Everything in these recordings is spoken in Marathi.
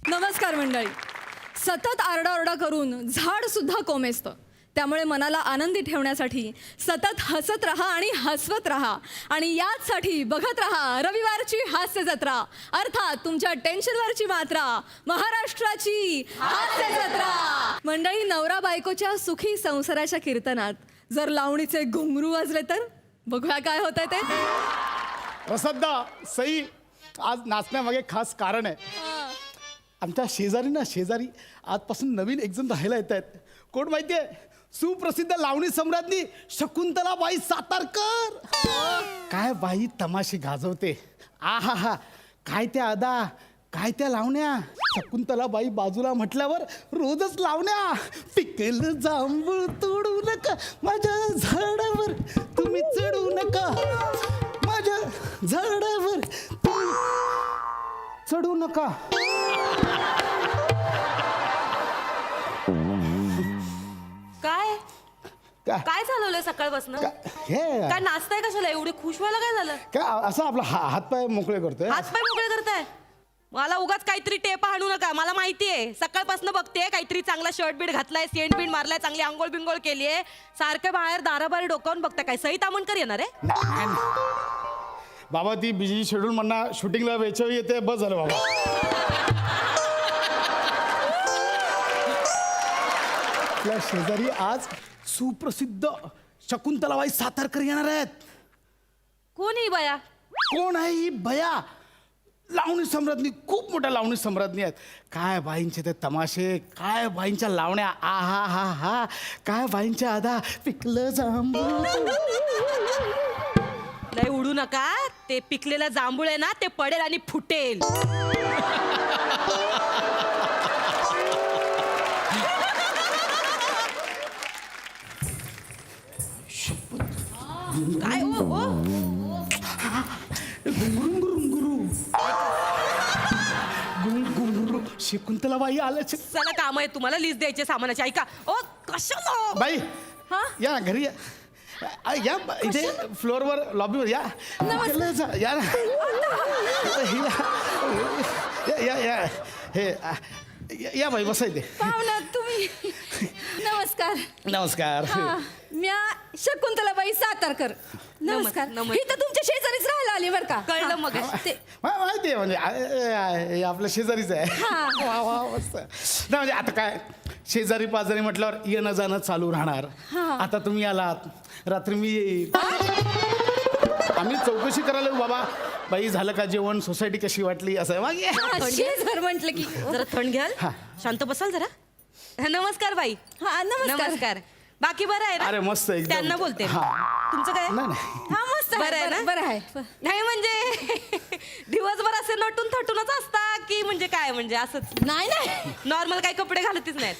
नमस्कार मंडळी. सतत आरडाओरडा करून झाड सुद्धा कोमेजतं. त्यामुळे मनाला आनंदी ठेवण्यासाठी सतत हसत रहा आणि हसवत रहा. आणि याचसाठी बघत रहा रविवारची हास्य जत्रा, अर्थात तुमच्या टेन्शनवरची मात्रा, महाराष्ट्राची हास्य जत्रा. मंडळी, नवरा बायकोच्या सुखी संसाराच्या कीर्तनात जर लावणीचे घुंगरू वाजले तर बघूया काय होतंय ते. प्रसद्दा सई, आज नाचण्यामागे खास कारण आहे. आमच्या शेजारी आजपासून नवीन एक जण राहायला येत आहेत. कोण माहितीये? सुप्रसिद्ध लावणी सम्राज्ञी शकुंतलाबाई सातारकर. काय बाई तमाशे गाजवते. आहा हा, काय त्या अदा, काय त्या लावण्या. शकुंतलाबाई बाजूला म्हटल्यावर रोजच लावण्या. पिकलं जांभूळ तोडू नका माझ्या झाडावर, तुम्ही चढू नका माझ्या झाडावर, तुम्ही चढू नका. काय काय काय चालवलंय सकाळपासून? हे काय नाचताय कशाला? एवढी खुश व्हायला काय झालं? काय असं आपला हातपाय मोकळे करतोय. हातपाय मोकळे करताय? मला उगाच काहीतरी टेपा हाणू नका. मला माहितीये, सकाळपासून बघते काहीतरी चांगला शर्ट बीट घातलाय, सेंट बीट मारलाय, चांगली आंघोळ बिंगोळ केलीये, सारखे बाहेर दाराबाहेर डोकावून बघता. काय सई तामणकर येणार आहे? बाबा ती बिजी शेड्यूल म्हणा, शूटिंगला वेचवी येते, बस झालं बाबा. आपल्या शेजारी आज सुप्रसिद्ध शकुंतलाबाई सातारकर येणार आहेत. कोण ही बाया? कोण आहे ही बया? लावणी सम्राज्ञी, खूप मोठ्या लावणी सम्राज्ञी आहेत. काय बाईंचे ते तमाशे, काय बाईंच्या लावण्या, आ हा हा हा, काय बाईंच्या आधा. पिकलं जांभूळ. लय उडू नका. ते पिकलेलं जांभूळ आहे ना, ते पडेल आणि फुटेल. काय हो हो? गुंगुरू शकुंतलाबाई आल्या. चला, काम आहे तुम्हाला, लिस्ट द्यायचे सामानाची. ऐका ओ, कशाला बाई हा? या घरी या. या इथे फ्लोअरवर लॉबीवर या. या ना. या या हे या बाई, बसा इथे. पाहुणा तुम्ही. नमस्कार. नमस्कार. म्या शकुंतलाबाई सातारकर. नमस्कार. नमस्कार. ही तर तुमच्या शेजारीच राहायला आली बरं का. कळलं मग. ते माहिती आहे म्हणजे आपल्या शेजारीच आहे. वा वा मस्त. नाही म्हणजे आता काय, शेजारी पाजारी म्हटल्यावर येणं जाणं चालू राहणार. आता तुम्ही आलात, रात्री मी येईल. आम्ही चौकशी करायला येऊ. बाबा बाई झालं का जेवण, सोसायटी कशी वाटली, असं मागे. शेजार म्हटलं की जरा थंड घ्याल, शांत बसाल जरा. नमस्कार बाई. हा नमस्कार. नमस्कार. बाकी बरं आहे ना? अरे मस्त एकदम. त्यांना बोलते. हा. तुमचं काय? नाही नाही. हा मस्त बरं आहे ना? बरं आहे. नाही म्हणजे दिवसभर असे नटून थटूनच असता की म्हणजे काय, म्हणजे असंच नाही नाही, नॉर्मल काही कपडे घालतच नाहीत?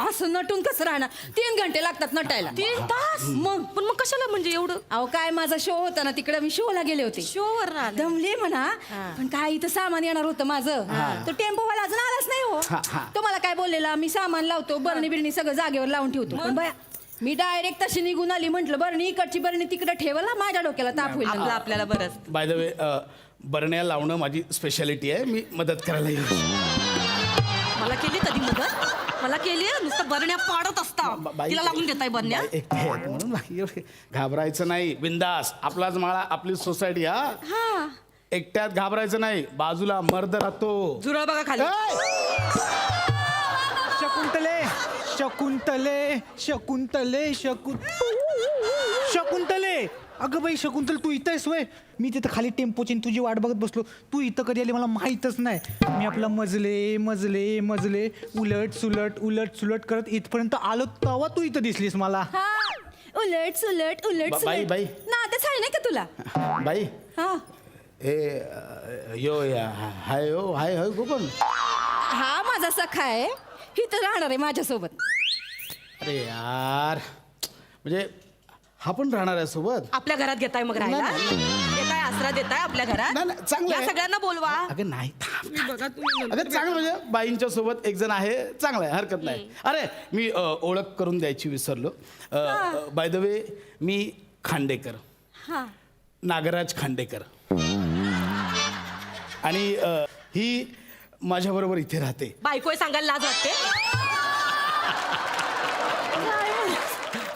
असं नटून कसं राहणार. 3 घंटे लागतात नटायला. 3 तास? मग पण मग कशाला म्हणजे एवढं? अहो काय, माझा शो होता ना तिकडे, मी शोला गेले होते. शोवर ना दमले म्हणा. हा. पण काय इथं सामान येणार होतं माझं. तो टेम्पोवाला अजून आलाच नाही हो. तो मला काय बोललेला, मी सामान लावतो, बरणी बिरणी सगळं जागेवर लावून ठेवतो. पण बाया, मी डायरेक्ट तशी निघून आली. म्हटलं बरणी इकडची बरणी तिकडे ठेवला, माझ्या डोक्याला ताप होईल. आपलं आपल्याला बरंच. बाय द वे, बरण्या लावणं माझी स्पेशालिटी आहे. मी मदत करायला येईल. मला केली कधी मदत? मला केली? नुसतं बरण्या पाडत असता. तिला लावून देताय बरण्या? एकटे आहेत म्हणून बाकी घाबरायचं नाही. बिंदास, आपलाच माळा, आपली सोसायटी. हा, एकट्यात घाबरायचं नाही. बाजूला मर्द राहतो. झुरळ बघा खाली. शकुंतले शकुंतले शकुंतले शकुंतले. अगं बाई शकुंतल, तू इथं आहेस वय? मी तिथं खाली टेम्पोची तुझी वाट बघत बसलो. तू इथं कधी आली मला माहीतच नाही. मी आपला मजले मजले मजले उलट सुलट करत इथपर्यंत आलो, तेव्हा तू इथं दिसलीस मला. हा, उलट सुलट उलट बाई, सुलट. बाई. नादच आहे नाही का तुला? बाई हा यो या हाय हो, हाय हाय कोण? हा माझा सखा आहे. इथं राहणार आहे माझ्यासोबत. अरे यार, म्हणजे हा पण राहणार आहे सोबत? आपल्या घरात घेताय मग राहायला? देताय आसरा, देताय आपल्या घरात? नाही, नाही, चांगलं या आहे. सगळ्यांना बोलवा. अगं नाही, थांब. बघा तुम्ही. अगं चांगलं म्हणजे बाईंच्या सोबत एक जण आहे, चांगलं आहे, हरकत नाही. अरे मी ओळख करून द्यायची विसरलो. बाय द वे, मी खांडेकर, हा नागराज खांडेकर. आणि ही माझ्याबरोबर इथे राहते. बायको आहे सांगायला लाज वाटते.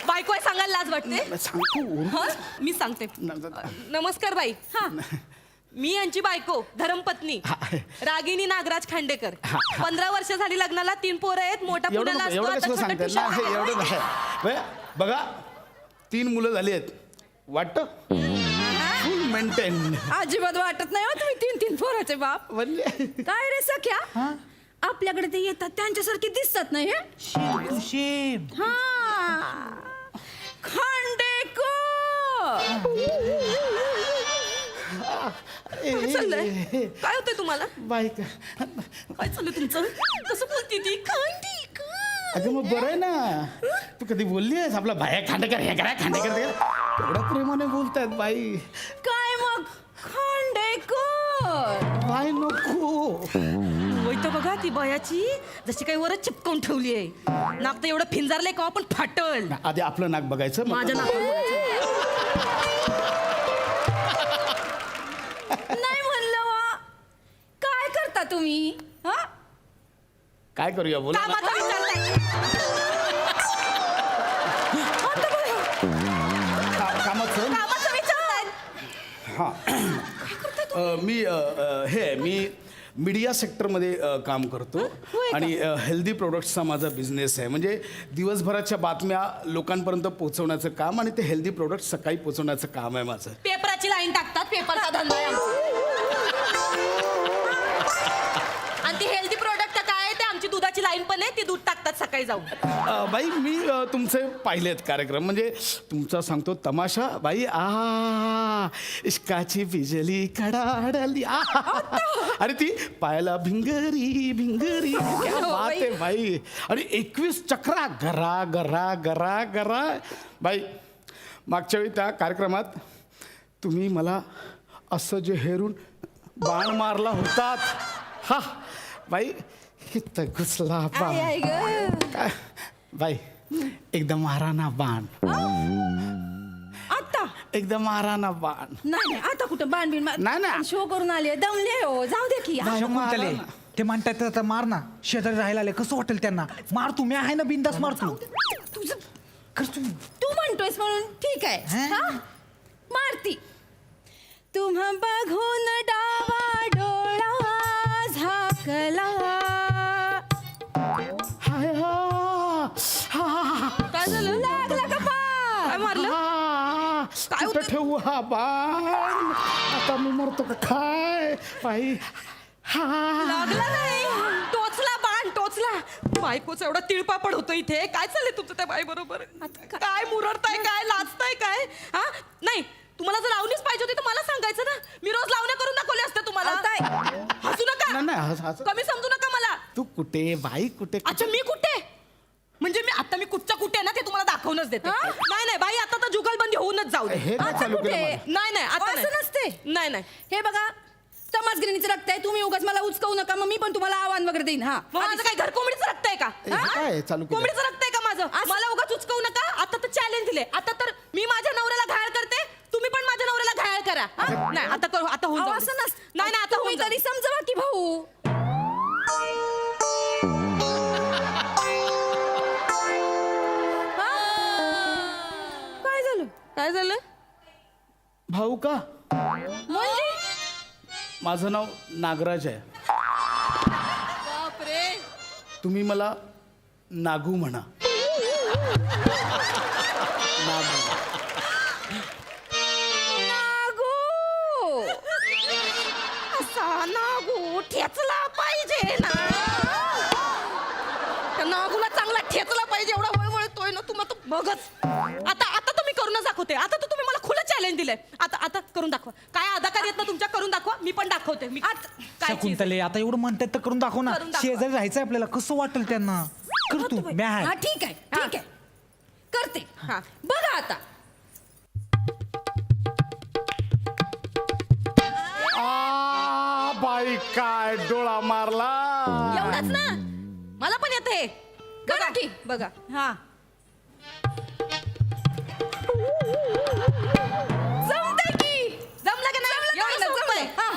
बायको आहे सांगायला लाज वाटते. सांगतो हं? मी सांगते. नमस्कार बाई. हा मी यांची बायको धर्मपत्नी रागिनी नागराज खांडेकर. 15 वर्ष झाली लग्नाला, 3 पोरं आहेत. मोठा पुण्याला असतो, एवढं आता कसं छोटा सांगते ट्युशन. एवढं नाही. बघा 3 मुलं झाली आहेत वाटतं फुल मेंटेन. अजिबात वाटत नाही हो तुम्ही 3 पोराचे बाप. म्हणजे काय रे सख्या, आपल्याकडे ते येतात त्यांच्यासारखे दिसतात नाही हे? शेम हा खांडेकर. काय चाललंय? काय होतंय तुम्हाला? बाईक काय चाललंय तुमचं? कसं बोलती ती? खांडेकर. अगं मग बरं आहे ना, तू कधी बोलली आहेस आपला भाया खांडेकर हे करा खांडेकर ते करा? एवढ्या प्रेमाने बोलतायत बाई. काय मग खांडेकर? बाई नको. वय तर बघा ती बयाची जशी काही वरच चिपकवून ठेवली आहे. नाक तर एवढं फिंजारलंय का पण फाटल. आधी आपलं नाक बघायचं मग. माझ्या नाकावर नाही म्हणलं वा. काय करता तुम्ही? हा काय करूया बोला ना. कामाचा विचार नाही. कामाचं कामाचा विचार नाही. हां मी मीडिया सेक्टरमध्ये काम करतो आणि हेल्दी प्रोडक्ट्सचा माझा बिझनेस आहे. म्हणजे दिवसभराच्या बातम्या लोकांपर्यंत पोहोचवण्याचं काम आणि ते हेल्दी प्रोडक्ट सकाळी पोहोचवण्याचं काम आहे माझं. पेपराची लाईन टाकतात, पेपरचा धंदा आहे आमचा. आणि ती हेल्दी प्रोडक्ट काय आहे ते आमची दुधाची लाईन पण आहे, ती दूध टाकतात सकाळी जाऊन. बाई मी तुमचे पाहिलेत कार्यक्रम. म्हणजे तुमचा सांगतो तमाशा बाई. इश्काची बिजली कडाडली. अरे ती पायाला भिंगरी भिंगरी क्या बात आहे बाई. आणि 21 चक्रा गरा गरा गरा गरा. बाई मागच्या वेळी त्या कार्यक्रमात तुम्ही मला असं जे हेरून बाण मारला होतात. हा बाई इथं घुसला बाण. आई ग. काय बाई एकदम मारा ना बाण. आता एकदम मारा ना बाण. नाही आता कुठं बाण नाही. शो करून आले, दमले हो. जाऊ दे की. बाई, शकुंतले मारा ना. ते म्हणतात आता मार ना. शेजारी राहायला आले कसं वाटेल त्यांना. मार तू, मी आहे ना बिंदास मार तू. तुझं कर तू. तू म्हणतोयस म्हणून ठीक आहे. हं? हा? मारती. तुम्हा बघून डावा डोळा झाकला. हाय, हा. काय झालं? लागला का काय पाय? मारलं? काय कुठं होतं? ठेवू हा बाण. आता मी मरतो का काय बाई. लागला नाही, टोचला बाण टोचला. बायकोचा एवढा तिळपापड होतो इथे. काय चाललंय तुमचं त्या बाई बरोबर? काय मुरडताय, काय लाजताय काय? हा नाही, तुम्हाला जर लावणीच पाहिजे होती तर मला सांगायचं ना. मी रोज लावण्या करून दाखवले असते तुम्हाला. हसू नका, नाही कमी समजू नका मला. तू कुठे बाई कुठे. अच्छा मी कुठे म्हणजे मी कुठच्या कुठे आहे ना ते तुम्हाला दाखवूनच देते. नाही बाई, आता तर जुगलबंदी होऊनच जाऊ दे. हे काय आता चालू कुठे? केलं मला? नाही आता असं नसते. नाही हे बघा, समाजगिरीचं रक्त आहे. तुम्ही उगाच मला उचकवू नका, मग मी पण तुम्हाला आव्हान वगैरे देईन. हा मग माझं काय घर कोंबडीचं रक्त आहे का? हे काय चालू केलं? कोंबडीचं रक्त आहे का माझं? मला उगाच उचकवू नका. आता तर चॅलेंज दिले. आता तर मी माझ्या नवऱ्याला घायल करते, तुम्ही पण माझ्या नवऱ्याला घायल करा. हा? नाही आता करू, आता होऊन अहो, जाऊ दे. असं नसतं. नाही आता तुम्ही होऊन जाऊ तरी दे. समजावा की भाऊ. काय झालं? काय झालं? भाऊ का? म्हणजे माझं नाव नागराज आहे. बापरे. तुम्ही मला नागू म्हणा. नागू. नागू. असा नागू ठेचला पाहिजे ना. त्या नागूला चांगला ठेचला पाहिजे. एवढा वळवळतोय ना तुम्हाला तो बघच. आता तर मी करूनच दाखवते. आता तर तुम्ही मला खुलं चॅलेंज दिलंय. आता करून दाखवा. काय अदाकारी येत ना तुमच्या, करून दाखवा. मी पण दाखवते. मी काय चीज आहे? शकुंतले आता एवढं म्हणतात तर करून दाखव ना. करून दाखवा. शेजारी राहायचंय आपल्याला, कसं वाटेल त्यांना. कर तू, मी आहे. हा ठीक आहे, ठीक आहे. करते. हा. बघा आता. बाई काय डोळा मारला. एवढंच ना, मला पण येते. करा की. बघा. हा जमतंय की. जमलं का नाही? एवढं सोपं आहे. हा.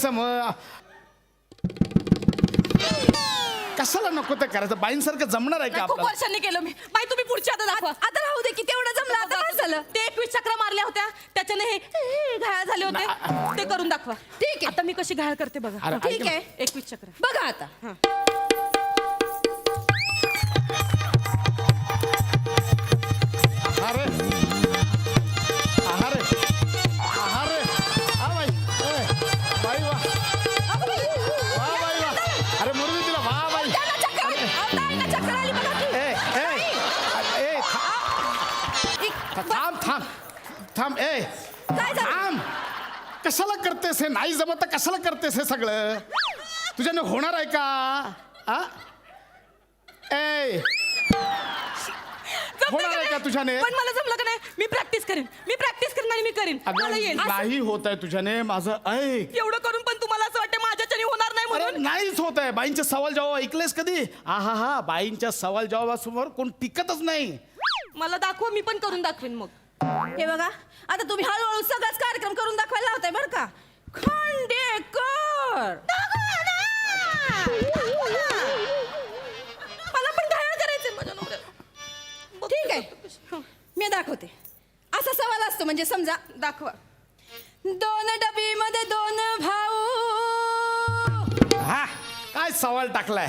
करायचं मग. कशाला नको ते करायचं? बाईंसारखं जमणार आहे का खूप आपल्याला? वर्षांनी केलं मी. बाई तुम्ही पुढच्या आता दाखवा. आता राहू दे की तेवढं जमलं आता काय झालं? ते 21 चक्रा मारल्या होत्या त्याच्याने हे घायल झाले होते ते करून दाखवा. ठीक आहे. आता मी कशी घायल करते बघा. अरे, ठीक आहे 21 चक्र. बघा आता अरे अरे अरे हा बाई ए, बाई वा वा बाई वा. अरे म्हणून मी तिला वा बाई. ए ए ए थांब थांब थांब ए काय झालं? थांब. कशाला करतेस हे? नाही जमत तर कशाला करतेस हे सगळं? तुझ्याने होणार आहे का? आ ए होणार आहे का तुझ्याने? पण मला जमलं का नाही? मी प्रॅक्टिस करेन आणि मी करीन. मला अगं येईल. नाही होत आहे तुझ्याने. माझं ऐक. एवढं करून पण तुम्हाला असं वाटतं माझ्याच्याने होणार नाही अरे म्हणून. नाहीच होत आहे. बाईंचे सवाल जवाब ऐकलेस कधी? हा हा बाईंच्या सवाल जवाबासमोर कोण टिकतच नाही. मला दाखवा मी पण करून दाखवेन मग. हे बघा आता तुम्ही हळूहळू सगळाच कार्यक्रम करून दाखवायला लावताय बरं का. खांडेकर मला पण घायल करायचंय माझ्या नवऱ्याला. ठीक आहे मी दाखवते. असा सवाल असतो म्हणजे समजा दाखवा. 2 डबीमध्ये 2 भाऊ. हा काय सवाल टाकलाय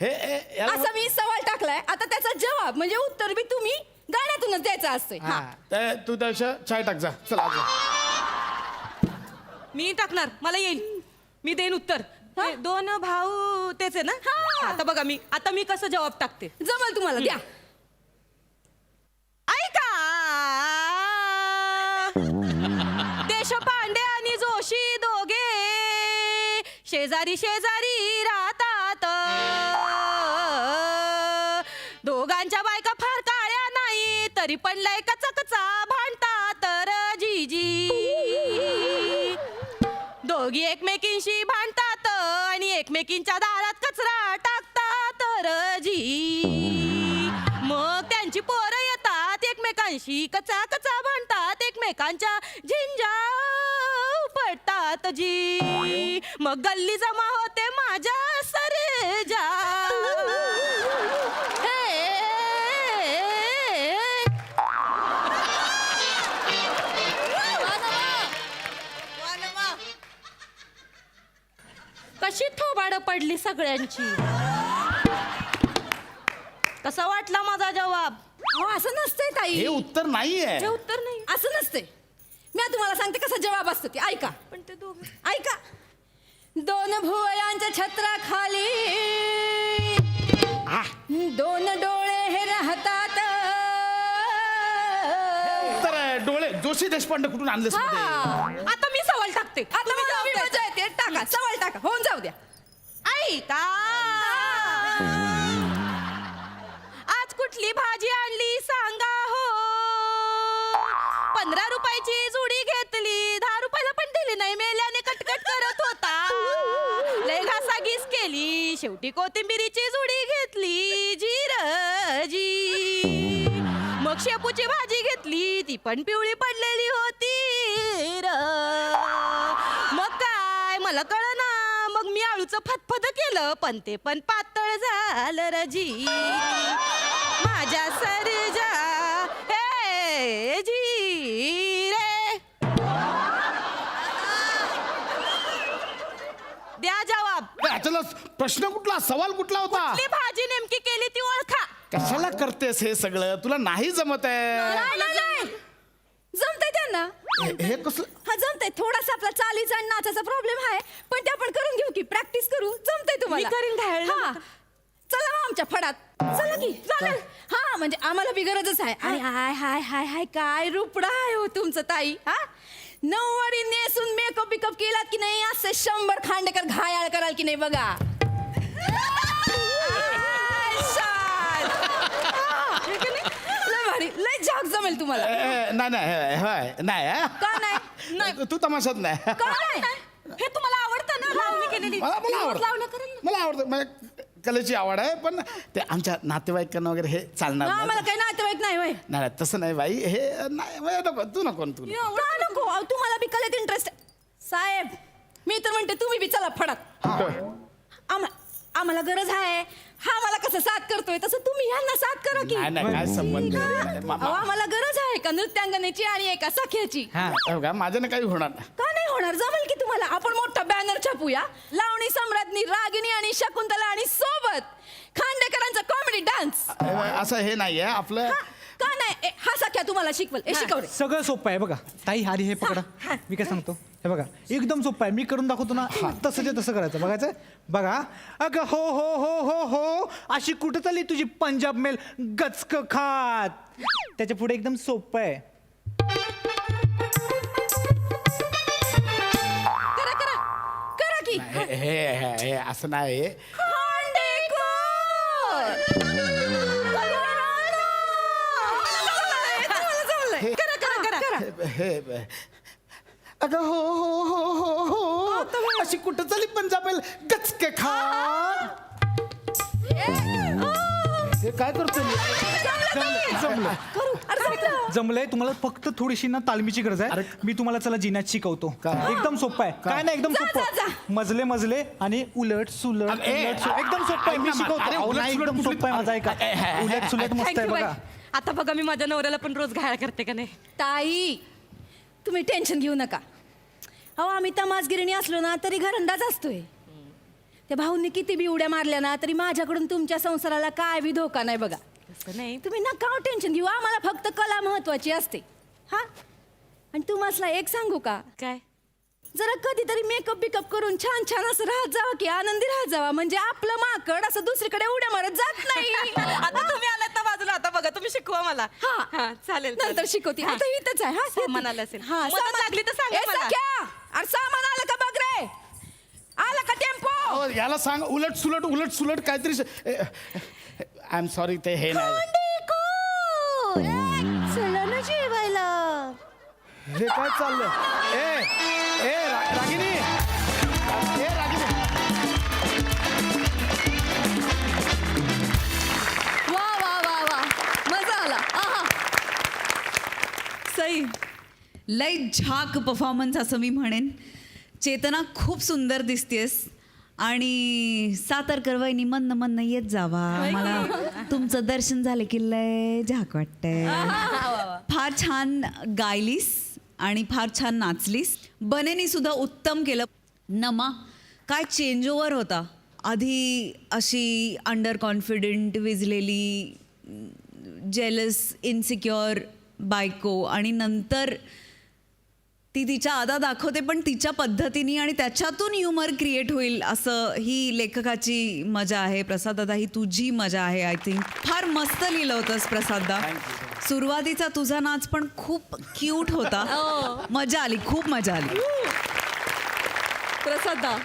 हे याला असा मी सवाल टाकलाय. आता त्याचा जवाब म्हणजे उत्तर बी तुम्ही गाण्यातूनच द्यायचं असतंय. हा ते तू त्याच्या चाय टाक जा. चला जा. मी टाकणार मला येईल. मी देईन उत्तर. हे 2 भाऊ तेच आहे ना. आता बघा आता मी कसं जवाब टाकते. जमल तुम्हाला द्या. ऐका देशपांडे आणि जोशी दोघे शेजारी शेजारी राहतात. दोघांच्या बायका फार काळ्या नाही तरी पण लय कचा भांडतात तर जीजी. दोघी एकमेकींशी भांडतात आणि एकमेकींच्या दारात कचरा टाकतात तर जी. मग त्यांची पोरं येतात एकमेकांशी कचा भांडतात एकमेकांच्या झिंजा पडतात जी. मग गल्ली जमा होते माझ्या सरजा. कशी थोबाड पडली सगळ्यांची. कसा वाटला माझा जवाब? अहो असं नसतंय ताई. हे उत्तर नाहीये. हे उत्तर नाही. असं नसतंय. मी तुम्हाला सांगते कसा जवाब असतो ते ऐका. पण ते दोघं ऐका 2 भुवयांच्या छत्राखाली 2 डोळे हे राहतात. उत्तर आहे डोळे. जोशी देशपांडे कुठून आणलेस मध्ये? हा. आता मी सवाल टाकते. आता मला बी मजा येते. टाका सवाल टाका होऊन जाऊ द्या. ऐका आज कुठली भाजी आणली सांगा हो. 15 रुपयाची जुडी घेतली 10 रुपयाला पण दिली नाही. मेल्याने कटकट करत होता. लय घासाघीस केली शेवटी कोथिंबिरीची जुडी घेतली जी. मग शेपूची भाजी घेतली ती पण पिवळी पडलेली होती र. मग काय मला कळना. मग मी आळूचं फतफत केलं पण ते पण पातळ झालं रजी. माझ्या सरजा हे जी रे. द्या जवाब. याच्याला प्रश्न कुठला? सवाल कुठला होता? कुठली भाजी नेमकी केली ती ओळखा. कशाला करतेस हे सगळं? तुला नाही जमत आहे. नाही जमतंय त्यांना. हे कसं? हा जमतंय. थोडासा आपला चालीचा आणि नाचाचा प्रॉब्लेम आहे पण ते आपण करून घेऊ की. प्रॅक्टिस करू. जमतंय तुम्हाला. मी करीन घायल. हा. चला मग आमच्या फडात. चला की चालेल. हा म्हणजे आम्हाला बी गरजच आहे. आणि हाय हाय हाय हाय काय रुपडा आहे हो तुमचं ताई. हा 9वारी नेसून मेकअप बिकअप केलात की नाही असे 100 खांडेकर घायाळ कराल की नाही बघा. लय भारी लय झाक जमेल तुम्हाला. नाही नाही होय नाही हा? का नाही? तू तमाशात नाही. का नाही? हे तुम्हाला आवडतं ना लावणी केलेली. मला मी रोज आवडतं. लावणं करेल ना. मला आवडतं. मला कलेची आवड आहे पण ते आमच्या नातेवाईकांना वगैरे हे चालणार हा, नाही. मला काही नातेवाईक नाही होय. नाही तसं नाही बाई. हे नाही नको. तू नको तू नको. का नको? अहो, तुम्हाला बी कलेत इंटरेस्ट साहेब मी तर म्हणते तुम्ही बी चला फडात. आम्हाला गरज आहे. हा मला कसं साथ करतोय तसं तुम्ही ह्यांना साथ करा की. नाही काय संबंध आहे? अहो, आम्हाला गरज आहे एका नृत्यांगनेची आणि एका सख्याची. बघा, माझ्यानं काही होणार नाही. का नाही होणार? जमेल की तुम्हाला. आपण मोठा बॅनर छापूया. लावणी सम्राज्ञी रागिनी आणि शकुंतला आणि सोबत खांडेकरांचा कॉमेडी डान्स. असं हे नाहीये आपलं. का नाही? हा सख्या तुम्हाला शिकवल. शिकव रे. सगळं सोपं आहे बघा ताई. आधी हे पकडा. मी काय सांगतो हे बघा एकदम सोपं आहे. मी करून दाखवतो ना तसं तसं करायचं. बघायचं बघा. अगं हो हो हो हो हो अशी कुठं चालली तुझी पंजाब मेल गचक खात. त्याच्या पुढे एकदम सोपं आहे. करा करा करा की. हे असं नाही. करा करा करा. हे अगं हो हो हो हो हो अशी कुठं चालली पंजाब गचके खा. हे काय करतो मी? जमलंय तुम्हाला. फक्त थोडीशी ना तालमीची गरज आहे. मी तुम्हाला चला जिन्यात शिकवतो. एकदम सोपं आहे. काय नाही एकदम जा, जा, सोपं. मजले मजले आणि उलट सुलट एकदम सोपं आहे. मी शिकवतो. नाही, एकदम सोपं आहे. माझा ऐका. उलट सुलट मस्त आहे Thank you, बघा. बाई. आता बघा मी माझ्या नवऱ्याला पण रोज घायल करते का नाही. ताई तुम्ही टेन्शन घेऊ नका. अहो आम्ही तमासगिरीने असलो ना तरी घरंदाज असतोय. त्या भाऊंनी किती बी उड्या मारल्या ना तरी माझ्याकडून तुमच्या संसाराला काय बी धोका नाही बघा. तसं नाही. तुम्ही नका टेन्शन घेऊ. आम्हाला फक्त कला महत्वाची असते. हा आणि तुम्हाला एक सांगू का? काय जरा कधीतरी मेकअप बिकअप करून छान छान असं राहत जावं की आनंदी राहत जावा. म्हणजे आपलं माकड असं दुसरीकडे उड्या मारत जात नाही. आता तुम्ही आलात ना बाजूला. आता बघा तुम्ही शिकवा मला. हा चालेल नंतर शिकवते. हा. आता इथंच आहे. हा सामान आलं असेल. हा मदत सामान लागली तर सांगा ए, मला. सख्या! अरे सामान आलं का बघ रे. आला का टेम्पो? अहो, याला सांग उलट सुलट काहीतरी. आय एम सॉरी ते हे नाही. चला ना जेवायला. हे काय चाललंय? रागिनी. रागिनी. वा वा वा वा मजा आला. आहा. सई लय झाक परफॉर्मन्स असं मी म्हणेन. चेतना खूप सुंदर दिसतेस आणि सातारकर वहिनी म्हणणं येत जावा. मला तुमचं दर्शन झालं की लय झाक वाटतंय. फार छान गायलीस आणि फार छान नाचलीस. बनेनी सुद्धा उत्तम केलं. नमा काय चेंज ओव्हर होता. आधी अशी अंडर कॉन्फिडेंट विजलेली जेलस इनसिक्युअर बायको आणि नंतर ती तिच्या आदा दाखवते पण तिच्या पद्धतीने आणि त्याच्यातून ह्युमर क्रिएट होईल असं ही लेखकाची मजा आहे. प्रसाद दादा ही तुझी मजा आहे. आय थिंक फार मस्त लिहिलं होतंस प्रसाददा. सुरुवातीचा तुझा नाच पण खूप क्यूट होता. मजा आली. खूप मजा आली. प्रसादा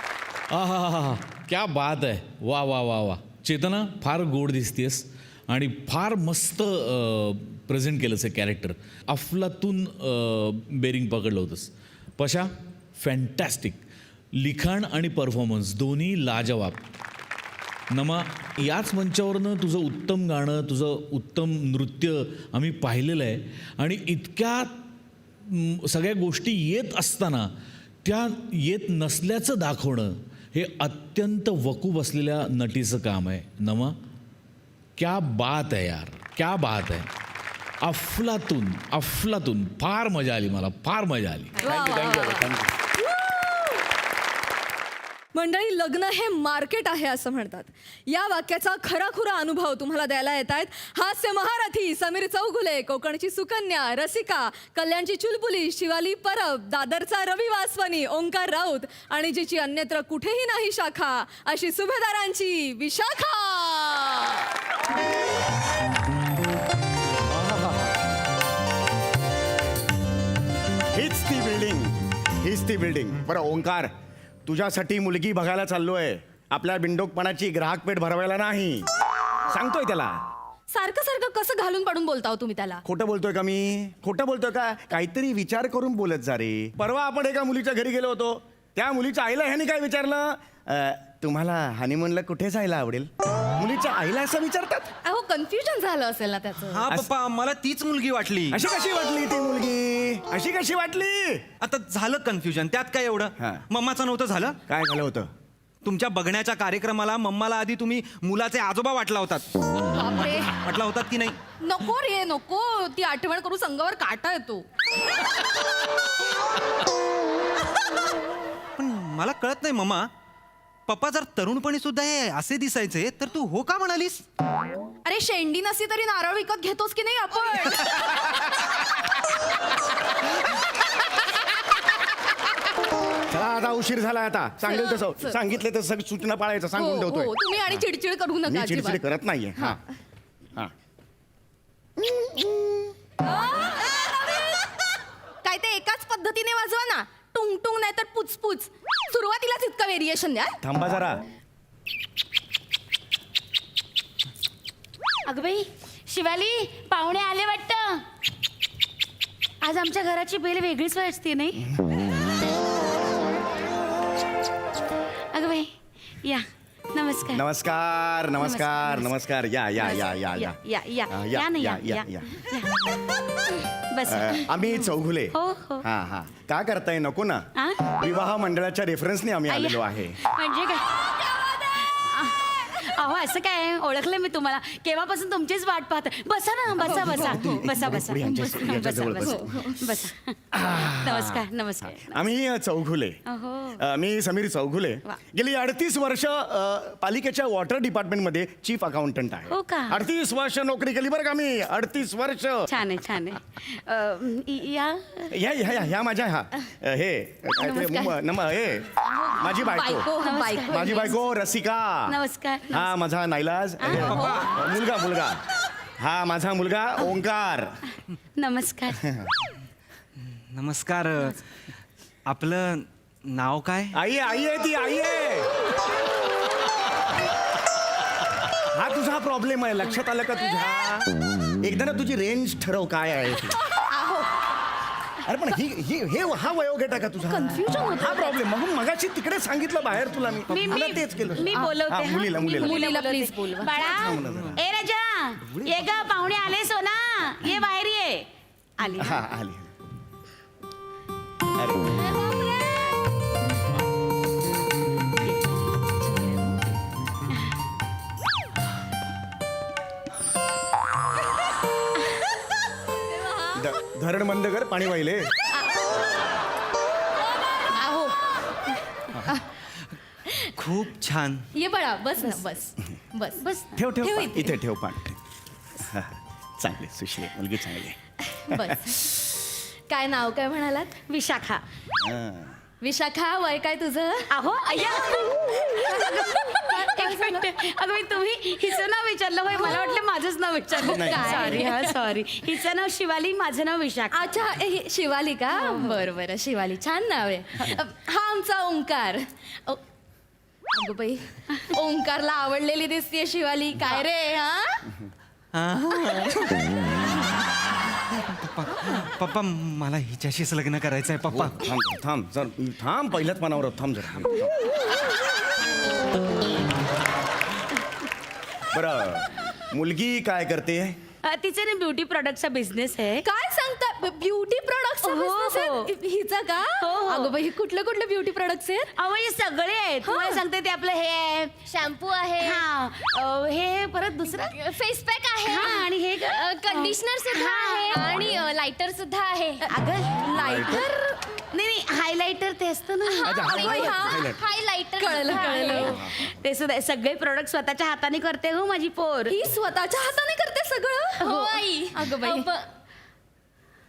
हा क्या बात आहे. वा वा वा वा. चेतना फार गोड दिसतेस आणि फार मस्त प्रेझेंट केलंस हे कॅरेक्टर. अफलातून बेरिंग पकडलं होतंस. पशा फॅन्टॅस्टिक. लिखाण आणि परफॉर्मन्स दोन्ही लाजवाब. नमा याच मंचावरनं तुझं उत्तम गाणं तुझं उत्तम नृत्य आम्ही पाहिलेलं आहे आणि इतक्या सगळ्या गोष्टी येत असताना त्या येत नसल्याचं दाखवणं हे अत्यंत वकूफ असलेल्या नटीचं काम आहे. नमा क्या बात आहे यार. क्या बात आहे. अफलातून फार मजा आली. मला फार मजा आली. थँक्यू. मंडळी लग्न हे मार्केट आहे असं म्हणतात. या वाक्याचा खराखुरा अनुभव तुम्हाला द्यायला येत आहेत हास्य महारथी समीर चौगुले, कोकणची सुकन्या रसिका, कल्याणची चुलबुली शिवाली परब, दादरचा रवी वासवानी, ओंकार राऊत आणि जिची अन्यत्र कुठेही नाही शाखा अशी सुभेदारांची विशाखा. हीच ती बिल्डिंग. बरं ओंकार, तुझ्यासाठी मुलगी बघायला चाललोय. आपल्या बिंडोकपणाची ग्राहक पेठ भरवायला नाही. सांगतोय त्याला. सारखं सारखं कसं घालून पाडून बोलता हो तुम्ही त्याला? खोटं बोलतोय का मी? खोटं बोलतोय का? काहीतरी विचार करून बोलत जा रे. परवा आपण एका मुलीच्या घरी गेलो होतो. त्या मुलीच्या आईला ह्याने काय विचारलं? तुम्हाला हनीमूनला कुठे जायला आवडेल? मुलीच्या आईला असं विचारतात? अहो कन्फ्युजन झालं असेल ना त्याचं. हा पप्पा मला तीच मुलगी वाटली. अशी कशी वाटली ती मुलगी? अशी कशी वाटली? आता झालं कन्फ्युजन, त्यात काय हा. एवढं? मम्माचं नव्हतं झालं? काय झालं होतं? तुमच्या बघण्याच्या कार्यक्रमाला मम्माला आधी तुम्ही मुलाचे आजोबा वाटला होतात. बापरे. वाटला होतात की नाही? नको रे नको, ती आठवण करू संगावर काटा येतो. पण मला कळत नाही मम्मा, पप्पा जर तरुणपणी सुद्धा हे असे दिसायचे तर तू हो का म्हणालीस? अरे शेंडी नसली तरी नारळ विकत घेतोस की नाही आपण? चला आता उशीर झाला. आता सांगेल चल. तसं सांगितलं तसं सगळं सूचना पाळायचं सांगून हो, ठेवतोय. हो, तुम्ही आणि चिडचिड करू मी नका चिडचिड अजिबात. करत नाहीये. हा हा काय ते एकाच पद्धतीने वाजवा ना, टुंग टुंग नाही तर पुचपुच. सुरुवातीलाच इतकं व्हेरिएशन द्या. थांबा जरा. अगं बाई शिवाली, पाहुणे आले वाटतं. आज आमच्या घराची बेल वेगळीच वाजते नाही? अगं बाई या, नमस्कार. नमस्कार नमस्कार नमस्कार. या या या या या या या या ना या या बस. आम्ही चौघुले. हो, हो. हा हा. का करताय? नको ना. आ? विवाह मंडळाच्या रेफरन्सने आम्ही अय्या. आलेलो आहे. म्हणजे काय? अहो असं काय, ओळखलं मी तुम्हाला. केव्हापासून तुमचीच वाट पाहत. बसा ना, बसा बसा बसा बसा पुढे यांच्या बसा जवळ बसा बस. बसा. नमस्कार नमस्कार. आम्ही चौघुले. अहो. मी समीर चौघुले. वा. गेली 38 वर्ष पालिकेच्या वॉटर डिपार्टमेंटमध्ये चीफ अकाउंटंट आहे. हो का? 38 वर्ष नोकरी केली बरं का मी. 38 वर्ष. छान आहे छान आहे. या ह्या ह्या ह्या माझ्या ह्या हे काय ते हे माझी बायको. बायको. माझी बायको रसिका. नमस्कार. हा माझा नाईलाज. मुलगा. हा माझा मुलगा ओंकार. नमस्कार. नमस्कार. आपलं नाव काय? आई आहे ती. आई आहे. हा तुझा प्रॉब्लेम आहे. लक्षात आलं का तुझ्या? एकदा ना तुझी रेंज ठरव काय आहे ती. अरे पण हे हा वयोगट आहे का तुझा? कन्फ्युजन होतं. हा प्रॉब्लेम. मग मगाशी तिकडे सांगितलं बाहेर तुला मी. मला तेच केलं. मी बोलवते. हा, हा. मुलीला मुलीला. मुलीला बोलवते. please बोलवा. बाळा ए राजा, ये ग पाहुणे आले सोना, ये बाहेर ये. आली. हा आली. अरे धरण बंद कर, पाणी वाहिले. आहो. खूप छान. ये बाळा, बस ना, बस बस बस. ठेव ठेव ठेव पाणी. इथे. इथे ठेव पाणी. हा, चांगले सुशील मुलगी चांगली. बस. काय नाव काय म्हणालात? विशाखा. हा. विशाखा, वय काय तुझं? अहो अय्या. एक मिनिट. अगं बाई, तुम्ही हिचं नाव विचारलं होय, मला वाटलं माझंच नाव विचारलं. नाही. सॉरी हा सॉरी. हिचं नाव शिवाली, माझं नाव विशाखा. अच्छा, हे शिवाली का? बरं बरं, शिवाली छान नाव आहे. हा आमचा ओंकार. अगं बाई, ओंकारला आवडलेली दिसतीये शिवाली. काय रे? हा पप्पा मला हिच्याशीच लग्न करायचंय पप्पा. थांब थांब पहिल्याच पानावर आहोत. थांब जरा. बरं, मुलगी काय करते? तिचं ना ब्युटी प्रोडक्टचा बिझनेस आहे. काय सांगता? ब्युटी प्रोडक्ट्स हो, हो. हिचा का? हो, हो. अगं बाई, कुठले कुठले ब्युटी प्रोडक्ट्स आहेत? अहो हे सगळे आहेत. तुम्हाला सांगते ते आपलं हे आहे, शॅम्पू आहे, हा हे परत दुसरं फेस पॅक आहे, हा, आणि हे कंडिशनर सुद्धा हा. आहे आणि लाइटर सुद्धा आहे. अगं लायटर नाही हायलायटर ते असतं ना. अच्छा, हायलाइटर कळलं. ते सुद्धा सगळे प्रोडक्ट स्वतःच्या हाताने करते हो माझी पोर. ही स्वतःच्या हाताने करते सगळं? हो आई. अगं बाई.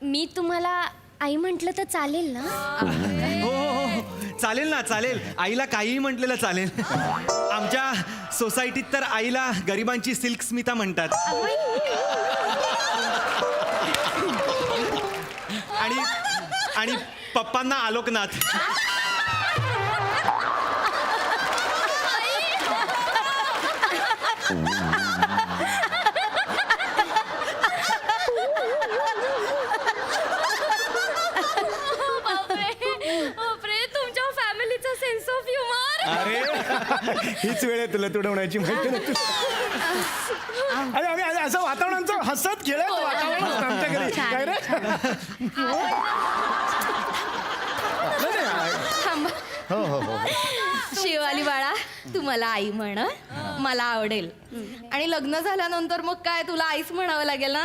मी तुम्हाला आई म्हंटल तर चालेल ना? हो हो हो चालेल ना, चालेल. आईला काहीही म्हटलेलं चालेल. आमच्या सोसायटीत तर आईला गरिबांची सिल्क स्मिता म्हणतात. आणि पप्पांना आलोकनाथ. बापरे, तुमच्या फॅमिलीचा सेन्स ऑफ ह्युमर. अरे हीच वेळ आहे तुला तुडवण्याची माहिती ना अरे आम्ही असं वातावरणाचं हसत खेळत वातावरण असतं आमच्या घरी काय रे हो हो हो शिवाली बाळा तू मला आई म्हण मला आवडेल आणि लग्न झाल्यानंतर मग काय तुला आईच म्हणावं लागेल ना.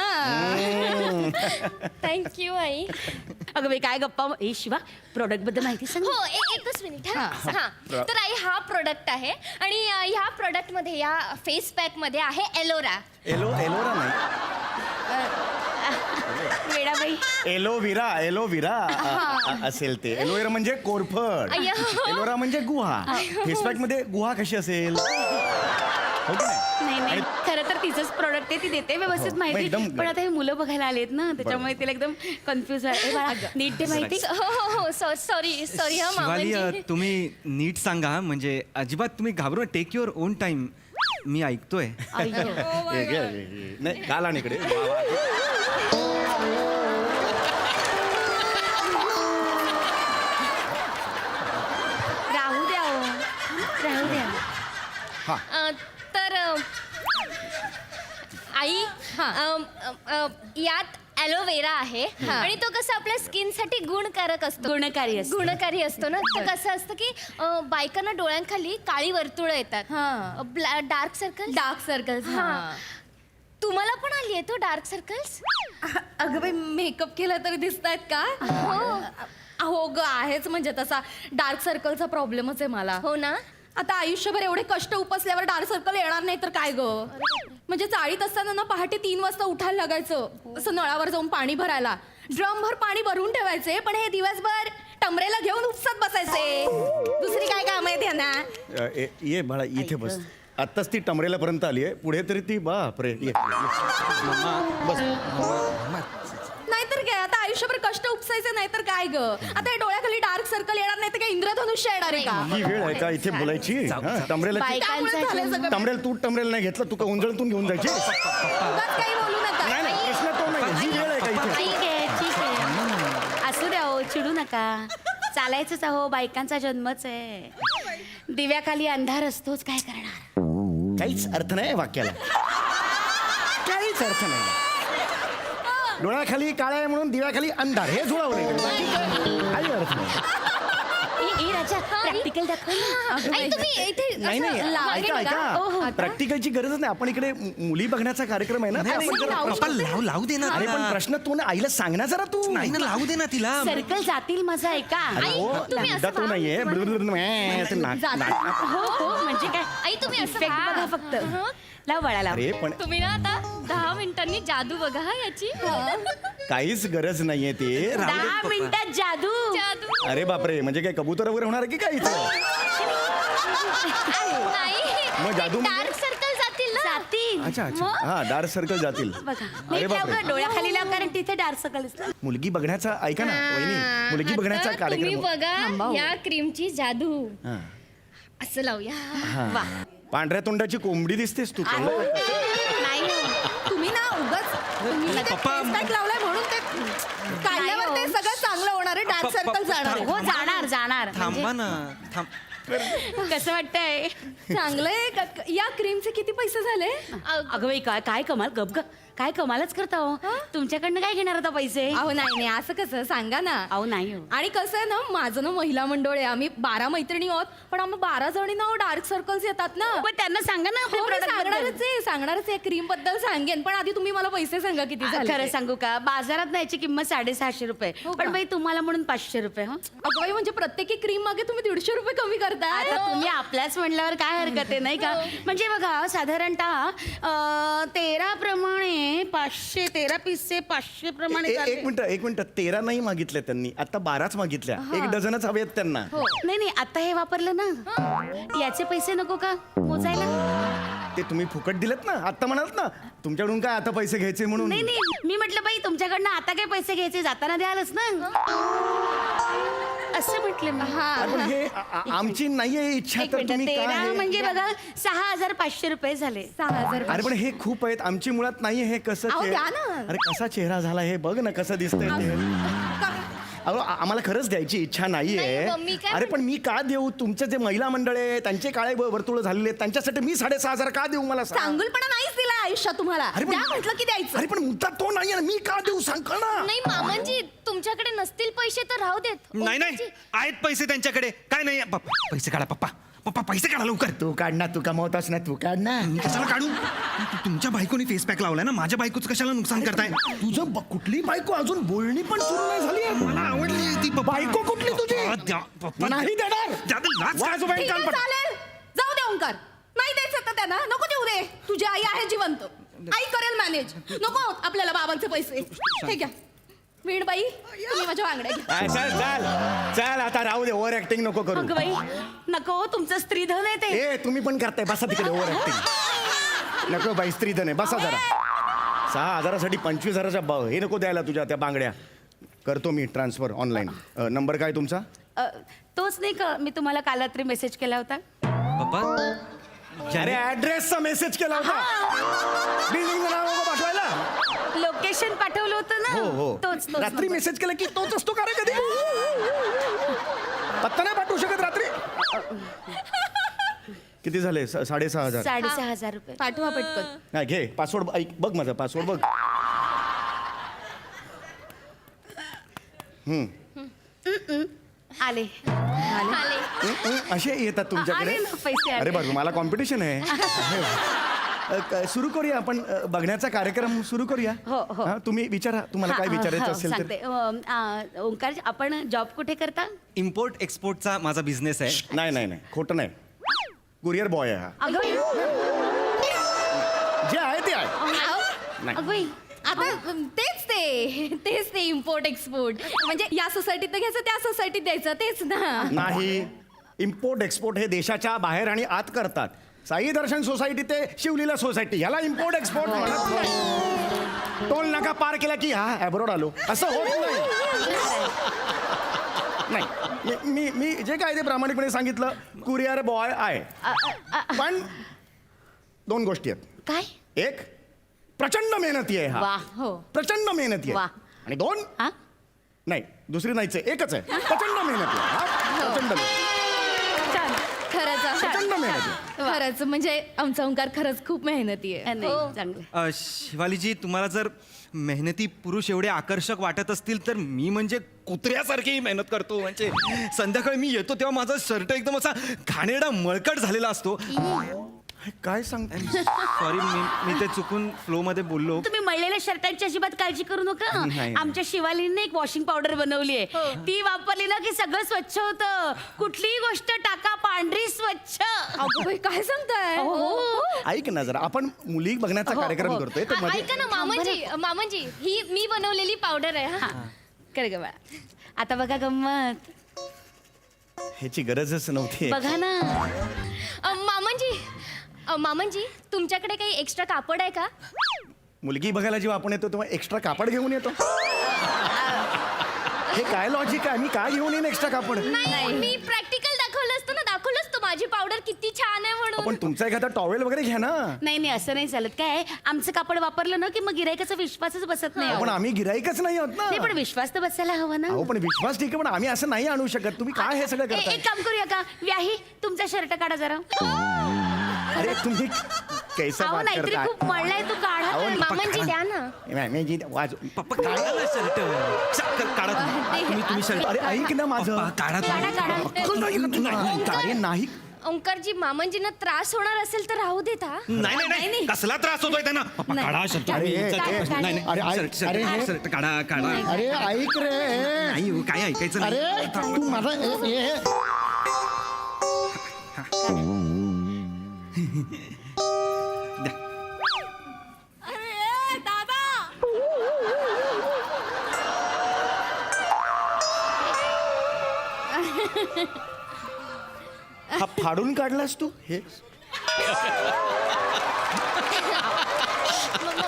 थँक्यू आई. अगं बाई काय गप्पा ए शिवा प्रोडक्ट बद्दल माहिती सांग. हो एकच मिनिट हा. तर आई हा प्रोडक्ट आहे आणि ह्या प्रोडक्ट मध्ये या फेस पॅक मध्ये आहे एलोरा. एलोरा नाही वेडाबाई एलोविरा असेल ते एलोवेरा म्हणजे कोरफड अय्या. एलोरा म्हणजे गुहा फेसपॅक मध्ये गुहा कशी असेल हो की नाही नाही खरं तर तिचंच प्रोडक्ट आहे ती देते व्यवस्थित हो, माहिती एकदम पण आता हे मुलं बघायला आलेत ना त्याच्यामुळे तिला एकदम कन्फ्युज आहे बाळा नीट ते माहिती. हो सॉरी हा शिवाली मामांजी. तुम्ही नीट सांगा म्हणजे अजिबात तुम्ही घाबरू टेक युअर ओन टाइम मी ऐकतोय नाही काल आणि इकडे राहू द्या हो. राहू द्या. तर आई यात ॲलोवेरा आहे आणि तो कसं आपल्या स्किनसाठी गुणकारक असतो. गुणकारी असतो ना. तर कसं असतं की बायकांना डोळ्यांखाली काळी वर्तुळं येतात. Dark circles. हा तुम्हाला पण आली आहे तो डार्क सर्कल्स. अगं बाई मेकअप केला तरी दिसत आहेत का. हो ग आहेच म्हणजे तसा डार्क सर्कलचा प्रॉब्लेमच आहे मला. हो ना. आता आयुष्यभर एवढे कष्ट उपसल्यावर डार्क सर्कल येणार नाही तर काय ग. म्हणजे चाळीत असताना ना पहाटे 3 वाजता उठायला लागायचं असं नळावर जाऊन पाणी भरायला. ड्रमभर पाणी भरून ठेवायचे पण हे दिवसभर टमरेला घेऊन उपसत बसायचे. दुसरी काय काम आहेत यांना. ये बाळा इथे बस आत्ताच ती टमरेला पर्यंत आली आहे पुढे तरी ती बापरे ये बस नाहीतर काय आता आयुष्यभर कष्ट उपसायचे नाही तर काय ग. आता हे डोळ्याखाली डार्क सर्कल येणार नाही तर काय इंद्रधनुष्य येणार आहे का. ही वेळ आहे का इथे बोलायची टमरेला त्यामुळे झालंय सगळं. टमरेल तू टमरेल नाही घेतलं तू का उंजळतून घेऊन जायची उगाच काही बोलू नका. नाही नाही प्रश्न तो नाही ही वेळ आहे का इथे ठीक आहे असू द्या हो चिडू नका चालायचंच अहो बायकांचा जन्मच आहे. दिव्याखाली अंधार असतोच काय करणार. काहीच अर्थ नाही वाक्याला काहीच अर्थ नाही डोळ्याखाली काळा आहे म्हणून दिव्याखाली अंधार हे जुळवले बाकी काही अर्थ नाही ए राजा प्रॅक्टिकल दाखव ना. आई तुम्ही इथे नाही नाही असं लावले ऐका का? ऐका प्रॅक्टिकलची गरजच नाही आपण इकडे मुली बघण्याचा कार्यक्रम आहे ना तर आपण जरा- पप्पा लावू दे ना अरे पण प्रश्न तू ना आईला सांग ना जरा तू नाही ना लावू दे ना तिला सर्कल जातील माझा ऐका. अरे हो तुम्ही असं मुद्दा तो नाहीये ते नाक- हो हो म्हणजे काय आई तुम्ही असं इफेक्ट व्हा. बघा फक्त लाव बाळा लाव. अरे पण तुम्ही ना आता 10 मिनिटांनी जादू बघा हा याची. काहीच गरज नाहीये ते 10 मिनिटात जादू. जादू अरे बापरे म्हणजे काय कबूतर वगैरे होणार आहे की काय इथं नाही मग जादू म्हणजे? डार्क सर्कल जातील ना. जातील अच्छा अच्छा हा डार्क सर्कल जातील बघा अरे नीट लाव बापरे गं, डोळ्याखाली लाव कारण तिथे डार्क सर्कल असतात. मुलगी बघण्याचा ऐका ना वहिनी मुलगी बघण्याचा आता तुम्ही कार्यक्रम बघा या क्रीमची जादू. हा. असं लावूया. हा. पांढऱ्या तोंडाची कोंबडी दिसतेस तू कळलं? नाही हो. तुम्ही ना उगाच तुम्ही ते पप्पा- face pack लावलाय म्हणून ते काढल्यावर ते सगळं चांगलं होणार आहे. डार्क सर्कल जाणार आहे. हो जाणार जाणार थांबा ना थांब कसं वाटतंय. चांगलंय या क्रीमचे किती पैसे झाले. अगं बाई काय काय कमाल गप ग काय कमालच करता हो. तुमच्याकडनं काय घेणार आता पैसे. अहो नाही नाही असं कसं सांगा ना. अहो नाही हो. आणि कसं आहे ना माझं ना महिला मंडळ आहे आम्ही 12 मैत्रिणी आहोत पण आम्ही 12 जणी ना डार्क सर्कल्स येतात ना. पण त्यांना सांगा ना आपल्या हो, मी product बद्दल. सांगणारच आहे क्रीम बद्दल सांगेन पण आधी तुम्ही मला पैसे सांगा किती झाले. खरं सांगू का बाजारात न्यायची किंमत 650 रुपये हो पण का? बाई तुम्हाला म्हणून 500 रुपये हो. अगं बाई म्हणजे प्रत्येकी क्रीम मागे तुम्ही 150 रुपये कमी करताय. आता तुम्ही आपल्याच म्हणल्यावर काय हरकत आहे नाही का. म्हणजे बघा साधारणतः 13 प्रमाणे 500 13 पिसे 500 प्रमाणे एक मिनिट 13 नाही मागितल्या त्यांनी आता 12च मागितल्या 1 डझनच हवे आहेत त्यांना नाही नाही आता हे वापरलं ना याचे पैसे नको का मोजायला. ते तुम्ही फुकट दिलेत ना आता म्हणाल ना तुमच्याकडून काय आता पैसे घ्यायचे म्हणून नाही नाही मी म्हटलं बाई तुमच्याकडनं आता काय पैसे घ्यायचे जाताना द्यालच ना असं म्हटलं मी. अरे पण हे आमची नाहीये इच्छा एक तर मिनिट तुम्ही 13 काय म्हणजे बघा 6500 रुपये झाले. 6000 अरे पण हे खूप आहेत आमची मुळात नाहीये हे कसं अहो, चेह- द्या ना. अरे कसा चेहरा झाला हे बघ ना कसं दिसतंय ते अहो आम्हाला खरंच द्यायची इच्छा नाहीये. नाही, मग मी काय अरे पण मी का देऊ? तुमचे जे महिला मंडळ आहे त्यांचे काळे वर्तुळ झालेले आहेत, त्यांच्यासाठी मी 6,500 का देऊ? मला सांग. चांगुलपणा नाहीच दिला आयुष्यात तुम्हाला. अरे पण- द्या म्हटलं की द्यायचं. अरे पण मुद्दा तो नाहीये ना, मी का देऊ सांग का ना. नाही मामांजी तुमच्याकडे नसतील पैसे तर राहू देत. नाही नाही ओंकारजी, आहेत पैसे त्यांच्याकडे. काय नाही पप्पा पैसे काढा. पप्पा पप्पा पैसे काढा लवकर. तू काढ ना, तू कमवतास ना, तू काढ ना. मी कशाला काढू? तुमच्या बायकोनी फेस पॅक लावलाय ना, माझ्या बायकोचं कशाला नुकसान करताय? तुझं कुठली बायको अजून बोलणी पण सुरू नाही झाली आहे. मला आवडली ती पप्पा. बायको कुठली तुझी? पप्पा, द्या, पप्पा. नाही देणार. दादा, लाज काय? वाजोबाई ठीक आहे, कान पड. चालेल. जाऊ दे ओंकार. नाही द्यायचं तर त्यांना नको देऊ दे. तुझी आई आहे जिवंत. आई करेल मॅनेज. नको आपल्याला बाबांचे पैसे. ठीक आहे वीणबाई तुम्ही माझ्या बांगड्या घ्या. चल चल चल आता राहू दे, ओव्हर ऍक्टिंग नको करू. अगं बाई नको, तुमचं स्त्रीधन आहे ते. ए तुम्ही पण करताय, बसा तिकडे ओव्हर ऍक्टिंग. नको बाई, स्त्रीधन आहे, बसा जरा. 6,000साठी 25,000 हे नको द्यायला तुझ्या त्या बांगड्या. करतो मी ट्रान्सफर ऑनलाईन. नंबर काय तुमचा? तोच नाही का मी तुम्हाला काल रात्री मेसेज केला होता. पप्पा अरे ऍड्रेसचा मेसेज केला होता. बिल्डिंग नाव पाठवायला. लोकेशन पाठवलं होतं ना. हो हो तोच रात्री number. मेसेज केला की तोच असतो का रे कधी? पत्ता नाही पाठवू शकत रात्री? किती झाले? 6,500. 6,500 रुपये. पाठवा पटकन. नाही घे पासवर्ड. ऐक बघ माझा पासवर्ड बघ. आले असे येतात तुमच्याकडे? आले ना, पैसे आले. अरे बघ मला कॉम्पिटिशन आहे. सुरू करूया आपण बघण्याचा कार्यक्रम सुरू करूया. हो, हो. हा, तुम्ही विचारा तुम्हाला काय विचारायचं असेल तर. सांगते. ओंकार आपण जॉब कुठे करता? इम्पोर्ट एक्सपोर्टचा माझा बिझनेस आहे. नाही नाही नाही खोटं नाही. कुरिअर बॉय आहे हा. अगं जे आहे ते आहे. नाही. अगं बाई, आता तेच ते इम्पोर्ट एक्सपोर्ट म्हणजे या सोसायटीत घ्यायचं त्या सोसायटीत द्यायचं तेच ना. नाही, इम्पोर्ट एक्सपोर्ट हे देशाच्या बाहेर आणि आत करतात. साई दर्शन सोसायटी ते शिवलीला सोसायटी, ह्याला इम्पोर्ट एक्सपोर्ट म्हणत नाही. टोल नाका पार केला की हा ॲब्रॉड आलो असं होत नाही. नाही मी मी जे काय ते प्रामाणिकपणे सांगितलं. कुरिअर बॉय आहे. पण 2 गोष्टी आहेत. काय? एक, प्रचंड मेहनती आहे हा. वा. हो. प्रचंड मेहनती वा. आहे. आणि 2, हा? नाही दुसरी नाहीच आहे, एकच आहे. प्रचंड मेहनती आहे हा. प्रचंड छान खरंच प्रचंड मेहनती आहे. खरंच म्हणजे आमचा ओंकार खरंच खूप मेहनती आहे. नाही, चांगलं. शिवालीजी तुम्हाला जर मेहनती पुरुष एवढे आकर्षक वाटत असतील तर मी म्हणजे कुत्र्यासारखी मेहनत करतो. म्हणजे संध्याकाळी मी येतो तेव्हा माझा शर्ट एकदम असा घाणेरडा मळकट झालेला असतो. काय सांगताय? सॉरी मी ते चुकून फ्लो मध्ये बोललो. तुम्ही मळलेल्या शर्टांची अजिबात काळजी करू नका. नाही. आमच्या शिवालीने एक वॉशिंग पावडर बनवली आहे. ती वापरली ना की सगळं स्वच्छ होतं. कुठलीही गोष्ट टाका पांढरी स्वच्छ. अगं बाई, काय सांगताय? हो. ऐक ना जरा, आपण मुली बघण्याचा हो, कार्यक्रम हो. करतोय तर मध्ये ऐका ना मामांजी ही मी बनवलेली पावडर आहे हा. कर ग बाळा. आता बघा गंमत. ह्याची गरजच नव्हती. बघा ना. मामांजी तुमच्याकडे काही एक्स्ट्रा कापड आहे का? मुलगी बघायला जेव्हा आपण येतो तेव्हा एक्स्ट्रा कापड घेऊन येतो. हे काय लॉजिक आहे? मी काय घेऊन येईन एक्स्ट्रा कापड? नाही मी प्रॅक्टिकल दाखवलं असतं माझी पावडर किती छान आहे आपण म्हणून. तुमचा एखादा टॉवेल वगैरे घ्या ना. नाही असं नाही चालत. काय आमचं कापड वापरलं ना की मग गिरायकाचा विश्वासच बसत नाही. पण आम्ही गिराईकच नाही आहोत नाही पण ना. विश्वास तर बसायला हवा ना. अहो पण विश्वास ठीक आहे, पण आम्ही असं नाही आणू शकत. तुम्ही काय हे सगळं करताय? एक काम करूया का व्याही तुमचा शर्ट काढा जरा. अरे तुम्ही कैसा अहो बात नाहीतरी करताय? खूप मळलाय तू काढा अहो, तर. मामांजी द्या ना. मी जी वाज पप्पा काढा ना शर्ट. काढा तुम्ही शर्ट. अरे ऐक ना माझं. पप्पा काढा तुम्ही. काढा. अक्कल नाही का तुला? अरे नाही. ओंकारजी मामांजींना त्रास होणार असेल तर राहू देता. नाही कसला त्रास होतोय त्यांना? पप्पा काढा शर्ट. अरे, नाही अरे, शर्ट अरे, हे- शर्ट काढा. अरे ऐक रे. नाही हो, काय ऐकायचं अरे नाही. तू माझा अरे दादा हा फाडून काढलास तू हे?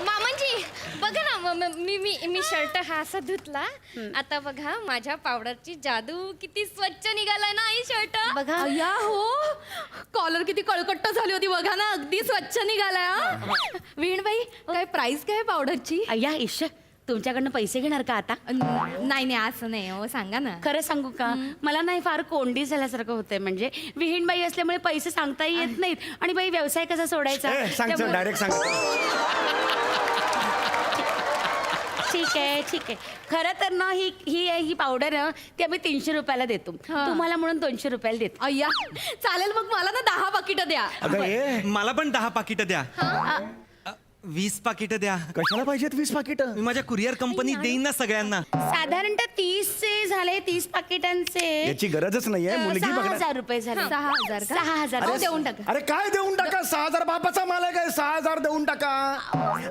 मामांजी बघा ना मी शर्ट हा असा धुतला. आता बघा माझ्या पावडरची जादू किती स्वच्छ निघालाय ना आई शर्ट. बघा अय्या हो कॉलर किती कळकट्ट झाली होती बघा ना. अगदी स्वच्छ निघालाय. वीणबाई काय प्राइस काय पावडरची? अय्या ईश तुमच्याकडनं पैसे घेणार का आता? नाही नाही असं नाही हो, सांगा ना. खरं सांगू का, मला नाही फार कोंडी झाल्यासारखं होतंय. म्हणजे विहीण बाई असल्यामुळे पैसे सांगताही येत नाहीत आणि बाई व्यवसाय कसा सोडायचा. सांग त्यामुळे- डायरेक्ट सांग. ठीक आहे. खरं तर ना ही पावडर ना ती आम्ही 300 रुपयाला देतो. तुम्हाला म्हणून 200 रुपयाला देतो. अय्या चालेल, मग मला ना 10 पाकिटं द्या. अगं ये मला पण 10 पाकिटं द्या. 20 पाकिटं द्या. कशाला पाहिजेत 20 पाकिटं? मी माझ्या कुरिअर कंपनीत देईन ना सगळ्यांना. साधारणतः 30चे झाले, 30 पाकिटांचे याची गरजच नाहीये. मुलगी 6,000 रुपये झाले. 6,000 का? 6,000 हो, देऊन टाका. अरे काय देऊन टाका? 6,000 बापाचा माल आहे काय? 6,000 देऊन टाका.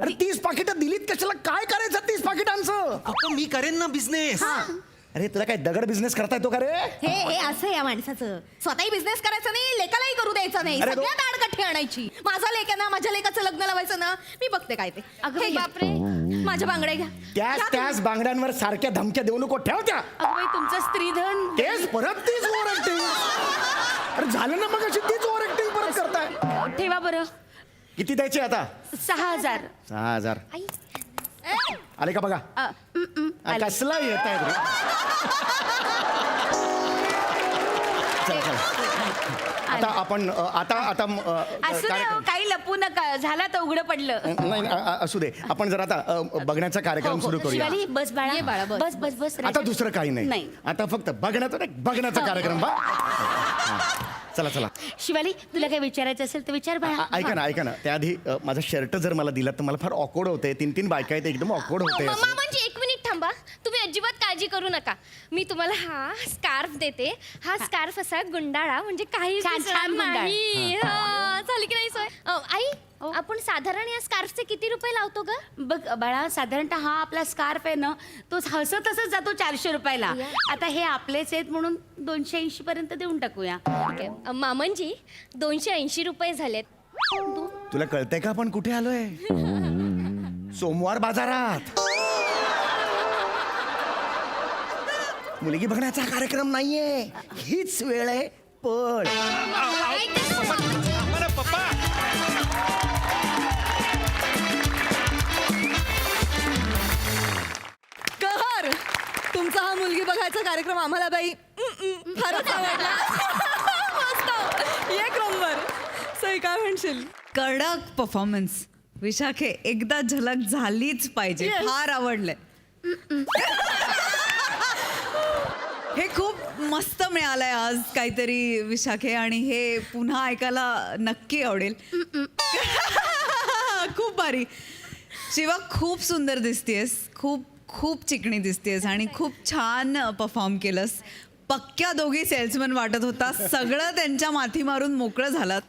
अरे 30 पाकिटं दिलीत कशाला? काय करायचं 30 पाकिटांचं? अहो, मी करेन ना बिझनेस. अरे तुला काय दगड बिझनेस करता येतो का रे? हे असं या माणसाचं स्वतःही बिझनेस करायचा नाही, लेकालाही करू द्यायचा नाही, अरे सगळ्यात आडकाठी आणायची. माझा लेक आहे ना, माझ्या लेकाचं लग्न लावायचं ना, मी बघते काय ते. अगं हे घ्या. बापरे. माझ्या बांगड्या घ्या. त्याच बांगड्यांवर सारख्या धमक्या देऊ नको. ठेव त्या. अगं बाई, तुमचं स्त्रीधन. तेच परत तीच ओव्हर ऍक्टिंग. अरे झालं ना मग अशी तीच ओव्हर ऍक्टिंग परत करताय. ठेवा बरं. किती द्यायचे आता? 6,000. 6,000 आई. आले का बघा? आले. कसला येत आहे रे? चला. आता आपण आता असू दे हो, काही लपू नका. झाला तर उघडं पडलं. नाही असू दे. आपण जर आता बघण्याचा कार्यक्रम सुरू करूया. शिवाली बस बाळा. ये बाळा, बस. बस आता दुसरं काही नाही. आता फक्त बघण्याचा कार्यक्रम बा. चला. शिवाली, तुला काय विचारायचं असेल तर विचार बाळा. ऐका ना त्याआधी माझा शर्ट जर मला दिला तर मला फार ऑकवर्ड होते. 3 बायका आहेत, एकदम ऑकवर्ड होते असं. म्हणजे 1 मिनिट थांबा. तुम्ही अजिबात काळजी करू नका. मी तुम्हाला हा स्कार्फ देते. हा स्कार्फ असा गुंडाळा, म्हणजे काही छान दिसणार गुंडाळ. नाही. हा, झाली की नाही सोय? आई, आपण साधारण या स्कार्फचे किती रुपये लावतो ग? बघ बाळा, साधारणतः हा आपला स्कार्फ आहे ना, तो हसतच जातो 400 रुपयाला. आता हे आपलेच आहेत म्हणून 280 पर्यंत देऊन टाकूया. ठीक आहे. मामनजी, 280 रुपये झालेत. तुला कळतंय का आपण कुठे आलोय? सोमवार बाजारात. मुलगी बघण्याचा कार्यक्रम नाहीये. हीच वेळ आहे. पण पप्पा कहर, तुमचा हा मुलगी बघायचा कार्यक्रम आम्हाला बाई फारच आवडला. मस्त, एक नंबर. सई, काय म्हणशील? कडक परफॉर्मन्स. विशाखे, एकदा झलक झालीच पाहिजे. Yes. फार आवडलंय. हे खूप मस्त मिळालंय आज काहीतरी विशाखे, आणि हे पुन्हा ऐकायला नक्की आवडेल. खूप भारी. शिवा, खूप सुंदर दिसतेस. खूप चिकणी दिसतेस आणि खूप छान परफॉर्म केलंस. पक्क्या दोघी सेल्समन वाटत होता. सगळं त्यांच्या माथी मारून मोकळं झालात.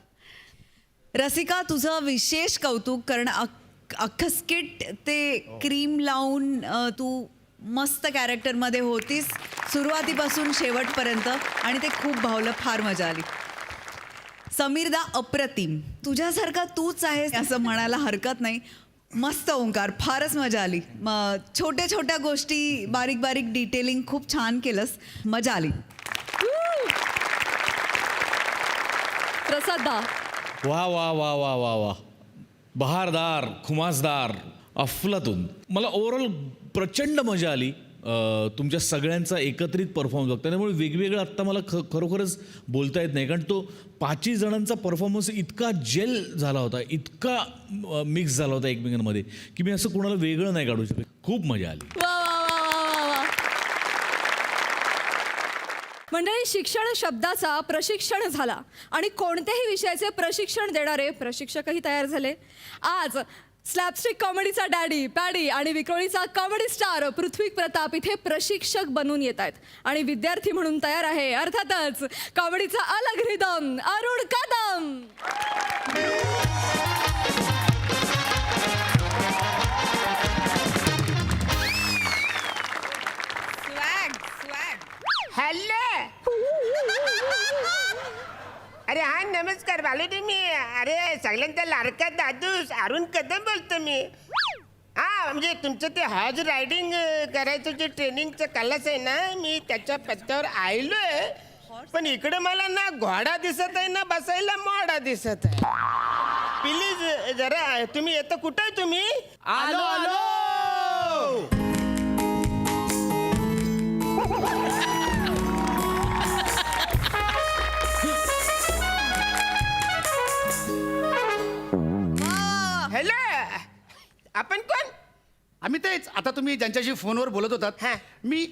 रसिका, तुझं विशेष कौतुक, कारण अख्खं स्किट ते क्रीम लावून तू मस्त कॅरेक्टरमध्ये होतीस सुरुवातीपासून शेवटपर्यंत, आणि ते खूप भावलं. फार मजा आली. समीरदा, अप्रतिम. तुझ्यासारखा तूच आहेस असं म्हणायला हरकत नाही. मस्त ओंकार, फारच मजा आली. छोट्या गोष्टी, बारीक डिटेलिंग खूप छान केलंस. मजा आली. प्रसाददा, वा. बहारदार, खुमासदार, अफलातून. मला ओव्हरऑल प्रचंड मजा आली तुमच्या सगळ्यांचा एकत्रित परफॉर्मन्स बघता. त्यामुळे वेगवेगळं आत्ता मला खरोखरच बोलता येत नाही, कारण तो 5 जणांचा परफॉर्मन्स इतका जेल झाला होता, इतका मिक्स झाला होता एकमेकांमध्ये, की मी असं कोणाला वेगळं नाही काढू शकत. खूप मजा आली. वा. मंडळी, शिक्षण शब्दाचा प्रशिक्षण झाला आणि कोणत्याही विषयाचे प्रशिक्षण देणारे प्रशिक्षकही तयार झाले. आज स्लॅपस्टिक कॉमेडीचा डॅडी पॅडी आणि विक्रोळीचा कॉमेडी स्टार पृथ्वी प्रताप इथे प्रशिक्षक बनून येत आहेत, आणि विद्यार्थी म्हणून तयार आहे अर्थातच कॉमेडीचा अलग रिदम अरुण कदम. हॅलो. अरे हा, नमस्कार बालू. मी अरे सगळ्यांचा लाडका दादूस अरुण कदम बोलतो मी. हा, म्हणजे तुमचं ते हॉर्स रायडिंग करायचं जे ट्रेनिंगचं क्लास आहे ना, मी त्याच्या पत्त्यावर आलोय. पण इकडे मला ना घोडा दिसत आहे ना बसायला मोडा दिसत आहे. प्लीज जरा तुम्ही येतं. कुठं आहे तुम्ही? आलो. हॅलो आपण कोण? आम्ही तेच आता तुम्ही ज्यांच्याशी फोनवर बोलत होतात हा. मी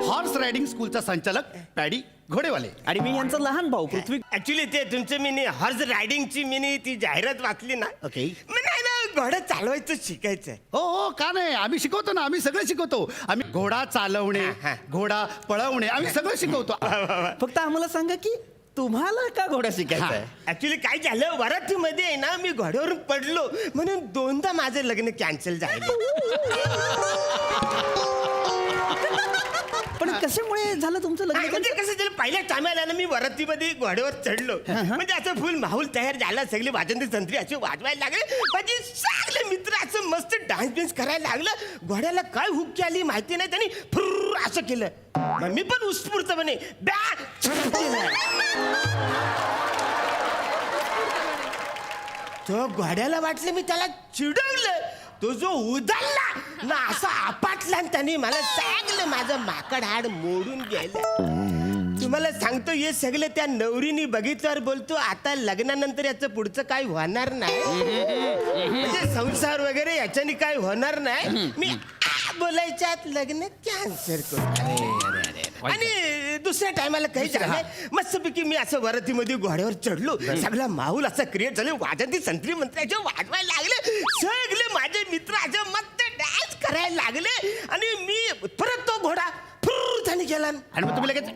हॉर्स रायडिंग स्कूलचा संचालक पॅडी घोडेवाले. आणि मी यांचा लहान भाऊ पृथ्वी. ऍक्च्युली ते तुमचं मी हॉर्स रायडिंगची मी ती जाहिरात वाचली ना. ओके. मला ना घोडा चालवायचं शिकायचंय. हो हो का नाही आम्ही शिकवतो ना, आम्ही सगळं शिकवतो. आम्ही घोडा चालवणे, हा. घोडा पळवणे आम्ही सगळं शिकवतो. फक्त आम्हाला सांगा की तुम्हाला का घोडा शिकायचा? ऍक्च्युली काय झालं वरातीमध्ये आहे ना मी घोड्यावरून पडलो म्हणून 2दा माझं लग्न कॅन्सल झालं. पण कशामुळे झालं तुमचं लग्न? म्हणजे कसं झालं पहिल्या टायमाला ना मी वरातीमध्ये घोड्यावर चढलो म्हणजे असं फुल माहोल तयार झाला. सगळे वाजंत्री संत्री असे वाजवायला लागले. माझे सगळे मित्र असं मस्त डान्स बिन्स करायला लागलं. घोड्याला काय हुक्की आली माहिती नाही त्यांनी फुर्र असं केलं. मग मी पण उत्स्फूर्तपणे तो घोड्याला वाटलं मी त्याला चिडवलं. तो जो उदालला ना असा आपटला आणि त्याने मला चांगलं माझं माकड हाड मोडून गेलं. तुम्हाला सांगतो हे सगळं त्या नवरीने बघितल्यावर बोलतो आता लग्नानंतर याचं पुढचं काय होणार नाही. म्हणजे संसार वगैरे याच्याने काय होणार नाही. मी बोलायच्यात लग्न कॅन्सल करतो. आणि दुसऱ्या टायमाला काही झालं मस्तपैकी मी असं वरातीमध्ये घोड्यावर चढलो. सगळा माहोल असा क्रिएट झाले. वाजंती संत्री मंत्र्याचे वाजवायला लागले. सगळे माझे मित्र असे मस्त डान्स करायला लागले. आणि मी परत तो घोडा फुर्रने गेला. आणि मग तुम्ही लगेच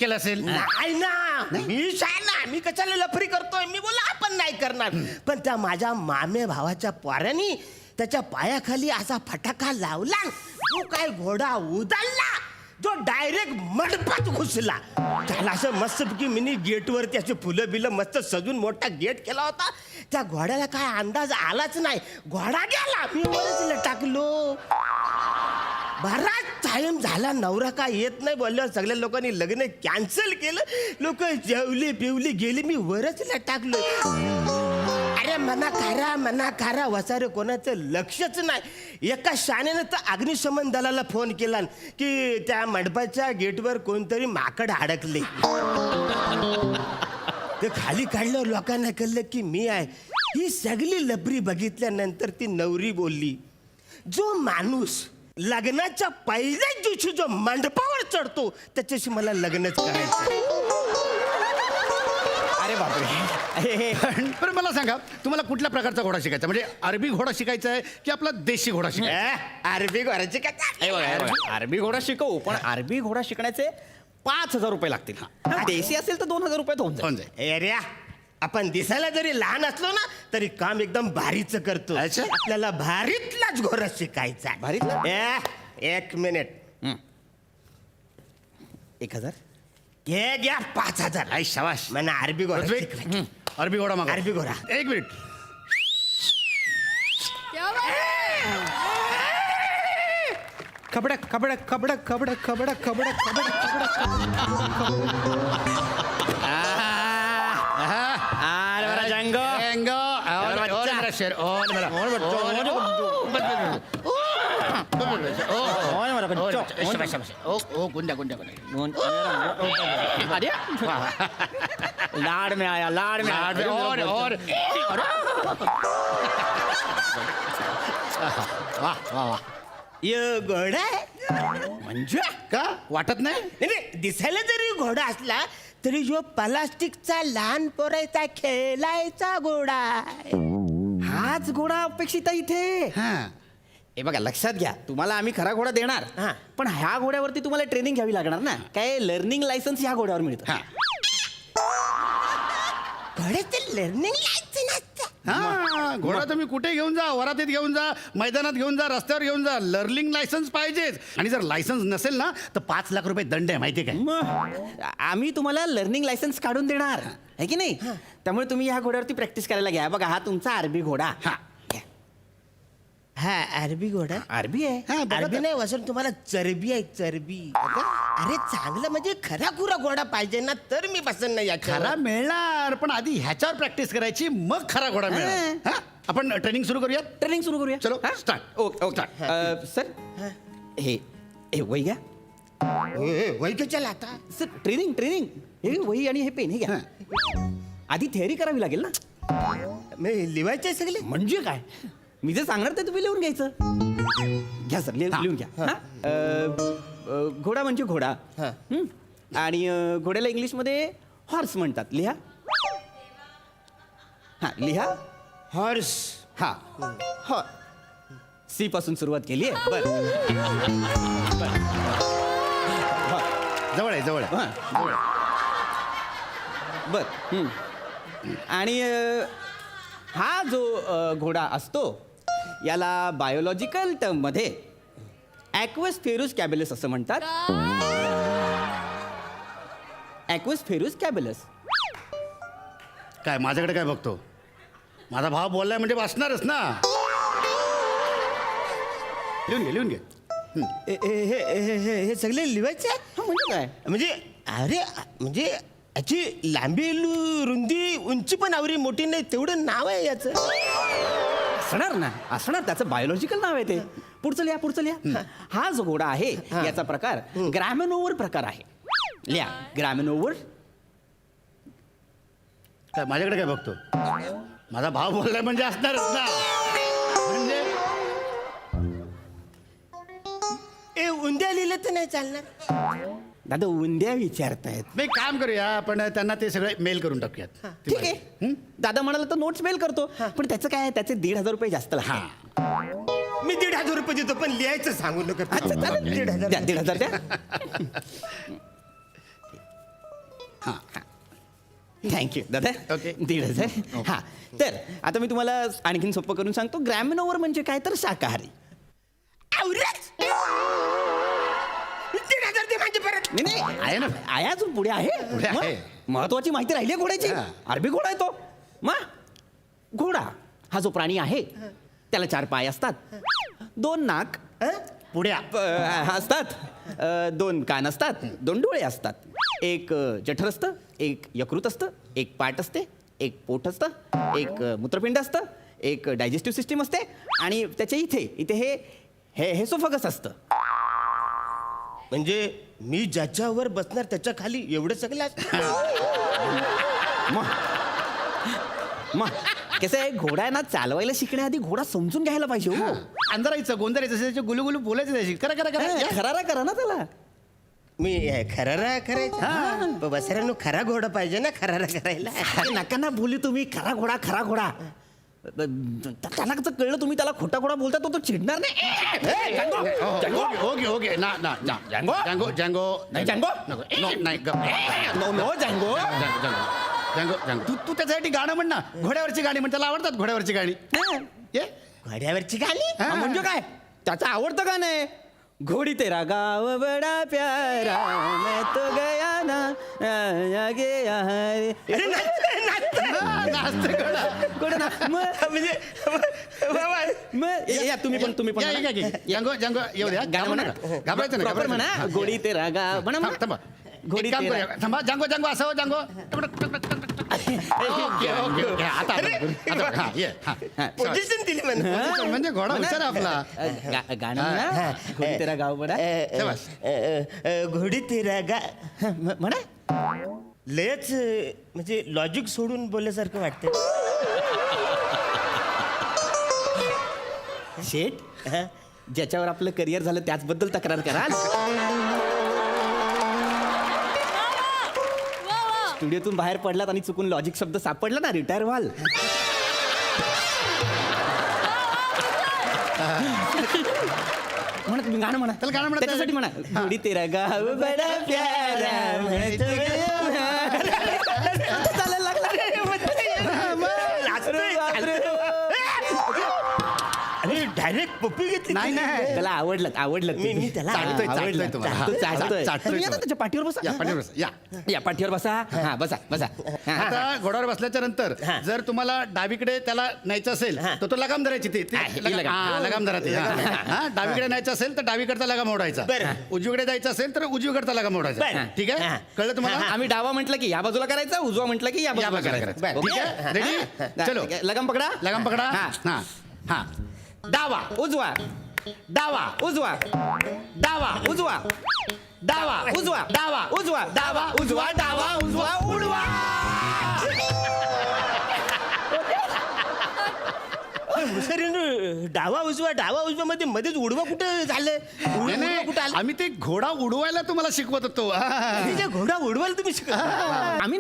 केलं असेल. नाही ना मी शाना मी कशाला लफरी करतोय. मी बोला आपण नाही करणार. पण त्या माझ्या मामे भावाच्या पोरांनी त्याच्या पायाखाली असा फटाका लावला. जो काय घोडा उदालला जो डायरेक्ट मंडपात घुसला. त्याला असं मस्तपैकी मिनी गेटवर त्याचे फुलं बिलं मस्त सजून मोठा गेट केला होता. त्या घोड्याला काय अंदाज आलाच नाही. घोडा गेला मी वरच टाकलो. बराच टाइम झाला नवरा काय येत नाही बोलल्यावर सगळ्या लोकांनी लग्न कॅन्सल केलं. लोक जेवली पिवली गेली. मी वरच टाकलो. अरे मना खारा वसारे कोणाचं लक्षच नाही. एका शाण्यानं तर अग्निशमन दलाला फोन केला की त्या मंडपाच्या गेटवर कोणतरी माकड अडकले. ते खाली काढल्यावर लोकांना कळलं की मी आहे. ही सगळी लबरी बघितल्यानंतर ती नवरी बोलली जो माणूस लग्नाच्या पहिल्याच दिवशी जो मंडपावर चढतो त्याच्याशी मला लग्नच करायचं. अरे बापरे. पण मला सांगा तुम्हाला कुठल्या प्रकारचा घोडा शिकायचा? म्हणजे अरबी घोडा शिकायचा आहे की आपला देशी घोडा शिकायचा? अरबी घोड्याची काय अरबी घोडा शिकवू पण अरबी घोडा शिकण्याचे 5,000 रुपये लागतील. देशी असेल तर 2,000 रुपयात होऊन होऊन जाईल. जाईल. अरे आपण दिसायला जरी लहान असलो ना तरी काम एकदम भारीच करतो. अच्छा. आपल्याला भारीतलाच घोडा शिकायचा. भारीतला? एक मिनिट 1,000. घे घ्या 5,000. आई शाबाश. मला अरबी घोडा पृथ्वी, शिकवायचा. अरबी घोडा मागा. अरबी घोडा. एक मिनिट. खबडक खबडक खबडक खबडक खबडक खबडक खबडक अरे बरा जंगो. Vengo. Ahora, बच्चा. ahora, शेर. Ahora, mira. और बच्चा. शाबाश, शाबाश. ओ गुंडा गुंडा गुंडा. अरे लाड में आया लाड में आया. और वाह वाह वाह. ये घोडा आहे. म्हणजे का वाटत नाही? नाही, दिसायला जरी घोडा असला तरी जो प्लास्टिकचा लहान पोरायचा खेळायचा घोडा आहे. हाच घोडा अपेक्षित आहे इथे. हा. हे बघा लक्षात घ्या तुम्हाला आम्ही खरा घोडा देणार. हा. पण ह्या घोड्यावरती तुम्हाला ट्रेनिंग घ्यावी लागणार ना. काय लर्निंग लायसन्स ह्या घोड्यावर मिळतं. हा. घोड्याचं लर्निंग लायसन्स असतं. हा घोडा तुम्ही कुठे घेऊन जा, वरातीत घेऊन जा, मैदानात घेऊन जा, रस्त्यावर घेऊन जा, लर्निंग लायसन्स पाहिजेच. आणि जर लायसन्स नसेल ना तर 5 लाख रुपये दंड आहे माहिती काय? मग आम्ही तुम्हाला लर्निंग लायसन्स काढून देणार आहे की नाही. त्यामुळे तुम्ही ह्या घोड्यावरती प्रॅक्टिस करायला घ्या. बघा हा तुमचा अरबी घोडा. हा. हा अरबी घोडा. अरबी आहे. हा, बघा अरबी तर. नाही वसून तुम्हाला चरबी आहे चरबी. अरे चांगलं म्हणजे खरा खुरा घोडा पाहिजे ना तर मी पसंत नाही याच्यावर. खरा मिळणार पण आधी ह्याच्यावर प्रॅक्टिस करायची मग खरा घोडा मिळणार. हा? आपण ट्रेनिंग सुरू करूयात. ट्रेनिंग सुरू करूया. चलो, हा? start. Okay okay. सर हे हे वही घ्या. वैद्य चला आता. सर ट्रेनिंग हे वही आणि हे पेन हे घ्या. आधी थेअरी करावी लागेल ना. मी लिवायचे सगळे. म्हणजे काय मी जे सांगणार ते तुम्ही लिहून घ्यायचं. घ्या सर लिहून घ्या. हा? घोडा म्हणजे घोडा. हं? आणि घोड्याला इंग्लिशमध्ये हॉर्स म्हणतात. लिहा. हा लिहा. हॉर्स. हा हो सी पासून सुरुवात केली आहे. बर जवळ आहे जवळ आहे. बर आणि हा जो घोडा असतो याला बायोलॉजिकल टर्ममध्ये ॲक्वस फेरुस कॅबेलस असं म्हणतात. ॲक्वस फेरुस कॅबेलस. काय माझ्याकडे काय बघतो? माझा भाव बोललाय म्हणजे वाचणारच ना. लिहून घे. हे सगळे लिवायचे. म्हणजे काय म्हणजे अरे म्हणजे याची लांबी रुंदी उंची पण आवरी मोठी नाही तेवढं नाव आहे याचं. असणार त्याचं बायोलॉजिकल नाव आहे ते. पुढचं लिहा. हा जो घोडा आहे याचा प्रकार ग्रॅमेनोवर प्रकार आहे. लिहा ग्रॅमेनोवर. काय माझ्याकडे काय बघतो? माझा भाव बोललाय म्हणजे असणारच ना. म्हणजे उंद्या लिहिलं तर नाही चालणार. दादा उंद्या विचारतायत. मी काम करूया आपण त्यांना ते सगळे मेल करून टाकूयात. ठीक आहे दादा म्हणाला तर नोट्स मेल करतो. पण त्याचं काय त्याचे 1,500 रुपये जास्त लागतात. मी 1,500 रुपये देतो पण लिहायचं सांगू नका. अच्छा, चालेल. 1,500 द्या, 1,500 द्या. थँक्यू दादा. ओके. 1,500. हा तर आता मी तुम्हाला आणखीन सोपं करून सांगतो. ग्रॅमिनोवर म्हणजे काय तर शाकाहारी. 1,500 दे म्हणजे परत. नाही आहे ना आहे अजून पुढे आहे. पुढे आहे. महत्वाची माहिती राहिली आहे घोड्याची. हा. अरबी घोडा आहे तो. घोडा हा जो प्राणी आहे त्याला 4 पाय असतात, 2 नाक पुढ्या असतात, 2 कान असतात, 2 डोळे असतात, एक जठर असतं, एक यकृत असतं, एक पाट असते, एक पोट असतं, एक मूत्रपिंड असतं, एक डायजेस्टिव्ह सिस्टीम असते आणि त्याच्या इथे हे हेसोफगस असतं. म्हणजे मी ज्याच्यावर बसणार त्याच्या खाली एवढं सगळं असतं. मग कसं आहे घोडा आहे ना चालवायला शिकण्याआधी घोडा समजून घ्यायला पाहिजे. हो अंधारायचं गोंधळायचं त्याचे गुलुगुलू बोलायचं त्याची. करा खरारा करा ना त्याला. मी खरारा करायचा. बसऱ्यानं खरा घोडा पाहिजे ना खरारा करायला. अरे नका ना बोलू तुम्ही. खरा घोडा त्याला कसं कळलं तुम्ही त्याला खोटा घोडा बोलता तो चिडणार नाही. ओके ना जँगो नाही जँगो नाही नो जँगो. तू त्याच्यासाठी गाणं म्हण ना. घोड्यावरची गाणी म्हण. त्याला आवडतात घोड्यावरची गाणी. ये घोड्यावरची गाणी. म्हणजे काय त्याचं आवडतं का नाही. घोडी तेरा गाव बडा प्यारा मैं तो गया ना आगे रे. घोडा ना. म्हणजे या तुम्ही पण जँगो येऊ द्या. गाणं म्हणा. घाबरायचं नाही. Proper म्हणा. घोडी तेरा गाव म्हणा. थांबा घोडी काम तेरा. करूया. थांबा जँगो असं जँगो. ओके आता ये. पोझिशन दिली म्हणा. म्हणजे घोडा हुशार आहे आपला. गाणं म्हणा. घोडी तेरा गाव बडा. घोडी तेरा म्हणा. लयच म्हणजे लॉजिक सोडून बोलल्यासारखं वाटतं. शेठ ज्याच्यावर आपलं करिअर झालं त्याचबद्दल तक्रार कराल. स्टुडिओतून बाहेर पडलात आणि चुकून लॉजिक शब्द सापडला ना रिटायर व्हाल. म्हणा तुम्ही गाणं म्हणा. त्याला गाणं म्हणा. त्याच्यासाठी म्हणा. घोडी तेरा गाव बडा प्यारा म्हणतो चालायला लागला. अरे डायरेक्ट पप्पी घेतली नाही, नाही. त्याला आवडलं मी त्याला चालतोय, चालतोय तुम्हाला. चालतोय चालतोय तुम्ही आता तुम्हाला. त्याच्या पाठीवर बसा या पाठीवर बसा, या. या पाठीवर बसा हा बसा हा. आता घोड्यावर बसल्याच्या नंतर हा. जर तुम्हाला डावीकडे त्याला न्यायचं असेल हा. तर तो लगाम धरायची ते हा, ही लगाम. लगाम धरा ते. हा, डावीकडे न्यायचं असेल तर डावीकडचा लगाम ओढायचा. बरं. उजवीकडे जायचं असेल तर उजवीकडचा लगाम ओढायचा. बरं. ठीक आहे हा. कळलं तुम्हाला? आम्ही डावा म्हटलं की या बाजूला करायचा उजवा म्हटलं की या या बाजूला बाजूला करायचा करायचं. ठीक आहे रेडी चलो लगाम पकडा लगाम पकडा. हा. हा हा डावा उजवा डावा उजवा डावा उजवा डावा उजवा डावा उजवा डावा उजवा डावा उजवा उडवा. सर डावा उजवा मध्ये मध्येच उडवा कुठं झालं नाही, उडवा कुठं नाही आलं आम्ही ते घोडा उडवायला तुम्हाला शिकवत होतो. हा. तिच्या घोडा उडवायला तुम्ही शिकवता आम्ही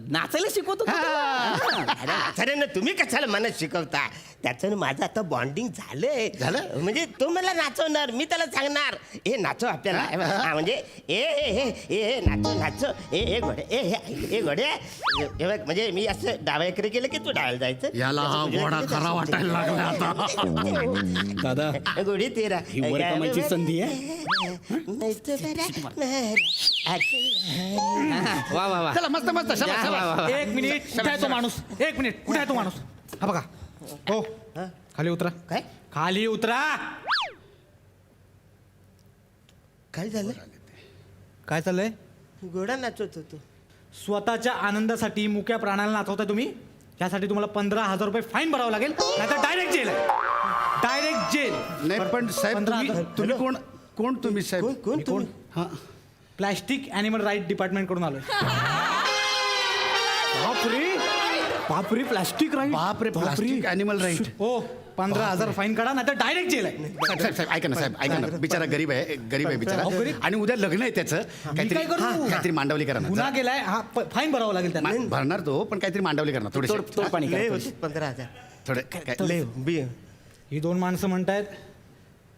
नाचायला शिकवतो अरे ना तुम्ही कशाला मला शिकवता त्याचं ना माझं आता बॉन्डिंग झालंय झालं? म्हणजे तो मला नाचवणार मी त्याला सांगणार ए नाचव आपल्याला हा, म्हणजे ए ए ए ए नाचव नाचव ए घोडे ए घोडे हे बघ म्हणजे मी असं डाव्याकडे गेलं की तू डाव्याला जायचं याला हा घोडा खरा वाटायला लागला आता. दादा घोडी तेरा ही वर कमाईची संधी वा वा वा चला मस्त मस्त शाबास, शाबास. एक मिनिट कुठे आहे तो माणूस एक मिनिट कुठे आहे तो माणूस हा बघा हो खाली उतरा काय खाली उतरा काय झालं काय चाललंय घोडा नाचवत होतो स्वतःच्या आनंदासाठी मुक्या प्राण्याला नाचवता तुम्ही त्यासाठी तुम्हाला 15,000 रुपये फाईन भरावं लागेल नाहीतर डायरेक्ट जेल आहे डायरेक्ट जेल नाही पण साहेब 15,000. तुम्ही कोण कोण तुम्ही साहेब कोण तुम्ही हा प्लॅस्टिक ॲनिमल राईट डिपार्टमेंट कडून आलोय बापरे बापरे प्लॅस्टिक राईट बाप रे प्लास्टिक अॅनिमल राईट. हो 15,000 फाईन काढा नाही तर डायरेक्ट जेल आहे साहेब साहेब साहेब ऐका ना साहेब ऐका ना बिचारा गरीब आहे बिचारा अहो, गरीब? आणि उद्या लग्न आहे त्याचं काय करू? काहीतरी मांडवली करा गुन्हा ना. केलाय हा फाईन भरावं लागेल त्यांना भरणार तो पण काहीतरी मांडवली करणार थोडे तोड पाणी लय करा. होते 15,000 थोडे लय बी ही दोन माणसं म्हणतायत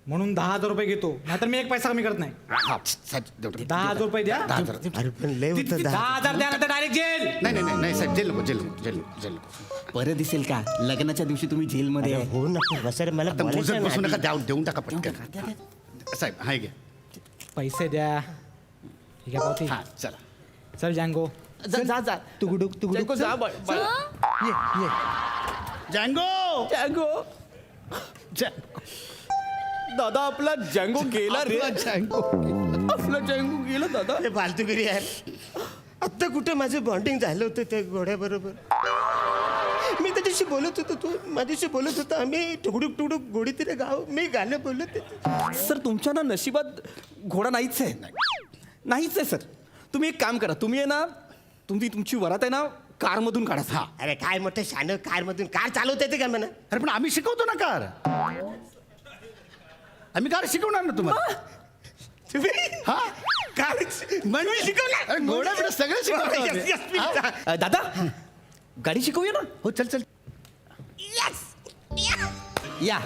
म्हणून 10,000 रुपये घेतो नाहीतर मी एक पैसा कमी करत नाही हा, साहेब, देऊ दे. 10,000 रुपये द्या 10,000. अरे पण लय होतं 10,000 द्या नाहीतर डायरेक्ट जेल नाही नाही नाही नाही साहेब जेल नको जेल नको, जेल नको, जेल नको. बरं दिसेल का लग्नाच्या दिवशी तुम्ही जेलमध्ये आहे. हो ना सर मला आता बोलायचं मोजत बसू ना नका आधी. देऊन टाका पटकन साहेब हाय घे पैसे द्या ठीक आहे पावती हा चला चल जँगो जा जा तुगडुक तुगडुक जा जा ये ये जँगो जँगो दादा आपला जँगो गेला रे आपला जँगो आपला जँगो गेला दादा अरे फालतूगिरी यार आत्ता कुठं माझं बॉन्डिंग झालं होतं त्या घोड्याबरोबर मी त्याच्याशी बोलत होतो तू माझ्याशी बोलत होता आम्ही टुकडुक टुकडुक घोडी तिथे गाव मी गाणं बोलत होतो. सर तुमच्या ना नशिबात घोडा नाहीच आहे नाहीच आहे सर तुम्ही एक काम करा तुम्ही आहे ना तुमची वरात आहे ना कारमधून काढा हा अरे काय मोठं शान कारमधून कार चालवता येते का म्हणा अरे पण आम्ही शिकवतो ना कार आम्ही कार शिकवणार ना तुम्हाला तुम्ही हा कार म्हणजे शिकवलं अरे घोडा बिडा सगळं शिकवतो Yes, आम्ही. yes, please. हा? दादा गाडी शिकवूया ना हो चल चल या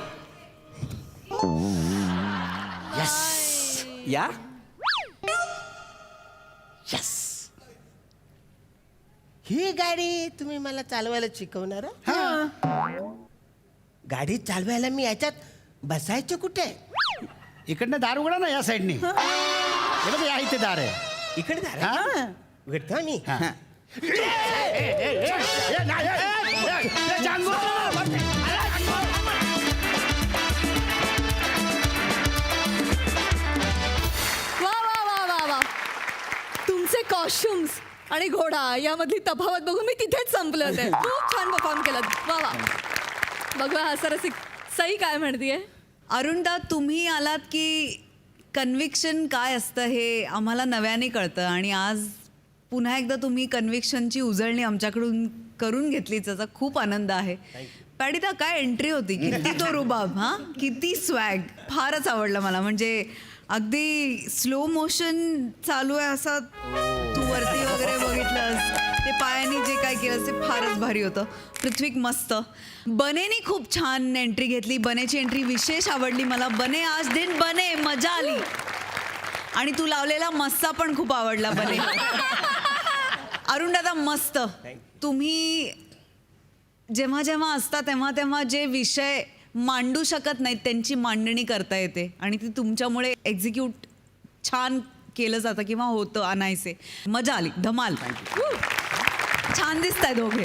या ही गाडी तुम्ही मला चालवायला शिकवणार हं? गाडी चालवायला मी याच्यात बसायचं कुठे इकडनं दार उघडा ना या साईडने हे बघा, या इथे दार आहे इकडे दार हा? आहे? उघडतो मी हा. जँगो! वा वा वा वा वा तुमचे कॉस्ट्युम्स आणि घोडा यामधली तफावत बघून मी तिथेच संपले होते खूप छान परफॉर्म केलं वा वा बघूया हा सरसिक सई काय म्हणतीये अरुणदा तुम्ही आलात की कन्व्हिक्शन काय असतं हे आम्हाला नव्याने कळतं आणि आज पुन्हा एकदा तुम्ही कन्व्हिक्शनची उजळणी आमच्याकडून करून घेतली त्याचा खूप आनंद आहे पॅडिता काय एंट्री होती किती तो रुबाब हां किती स्वॅग फारच आवडलं मला म्हणजे अगदी स्लो मोशन चालू आहे असा तू वरती वगैरे बघितलंस ते पायाने जे काय केलं ते फारच भारी होतं पृथ्वीक मस्त बनेनी खूप छान एंट्री घेतली बनेची एंट्री विशेष आवडली मला बने आज दिन बने मजा आली आणि तू लावलेला मस्सा पण खूप आवडला बने अरुण दादा मस्त तुम्ही जेव्हा जेव्हा असता तेव्हा तेव्हा जे विषय मांडू शकत नाहीत त्यांची मांडणी करता येते आणि ती तुमच्यामुळे एक्झिक्यूट छान केलं जातं किंवा होतं अनायसे. मजा आली, धमाल. छान दिसताय दोघे.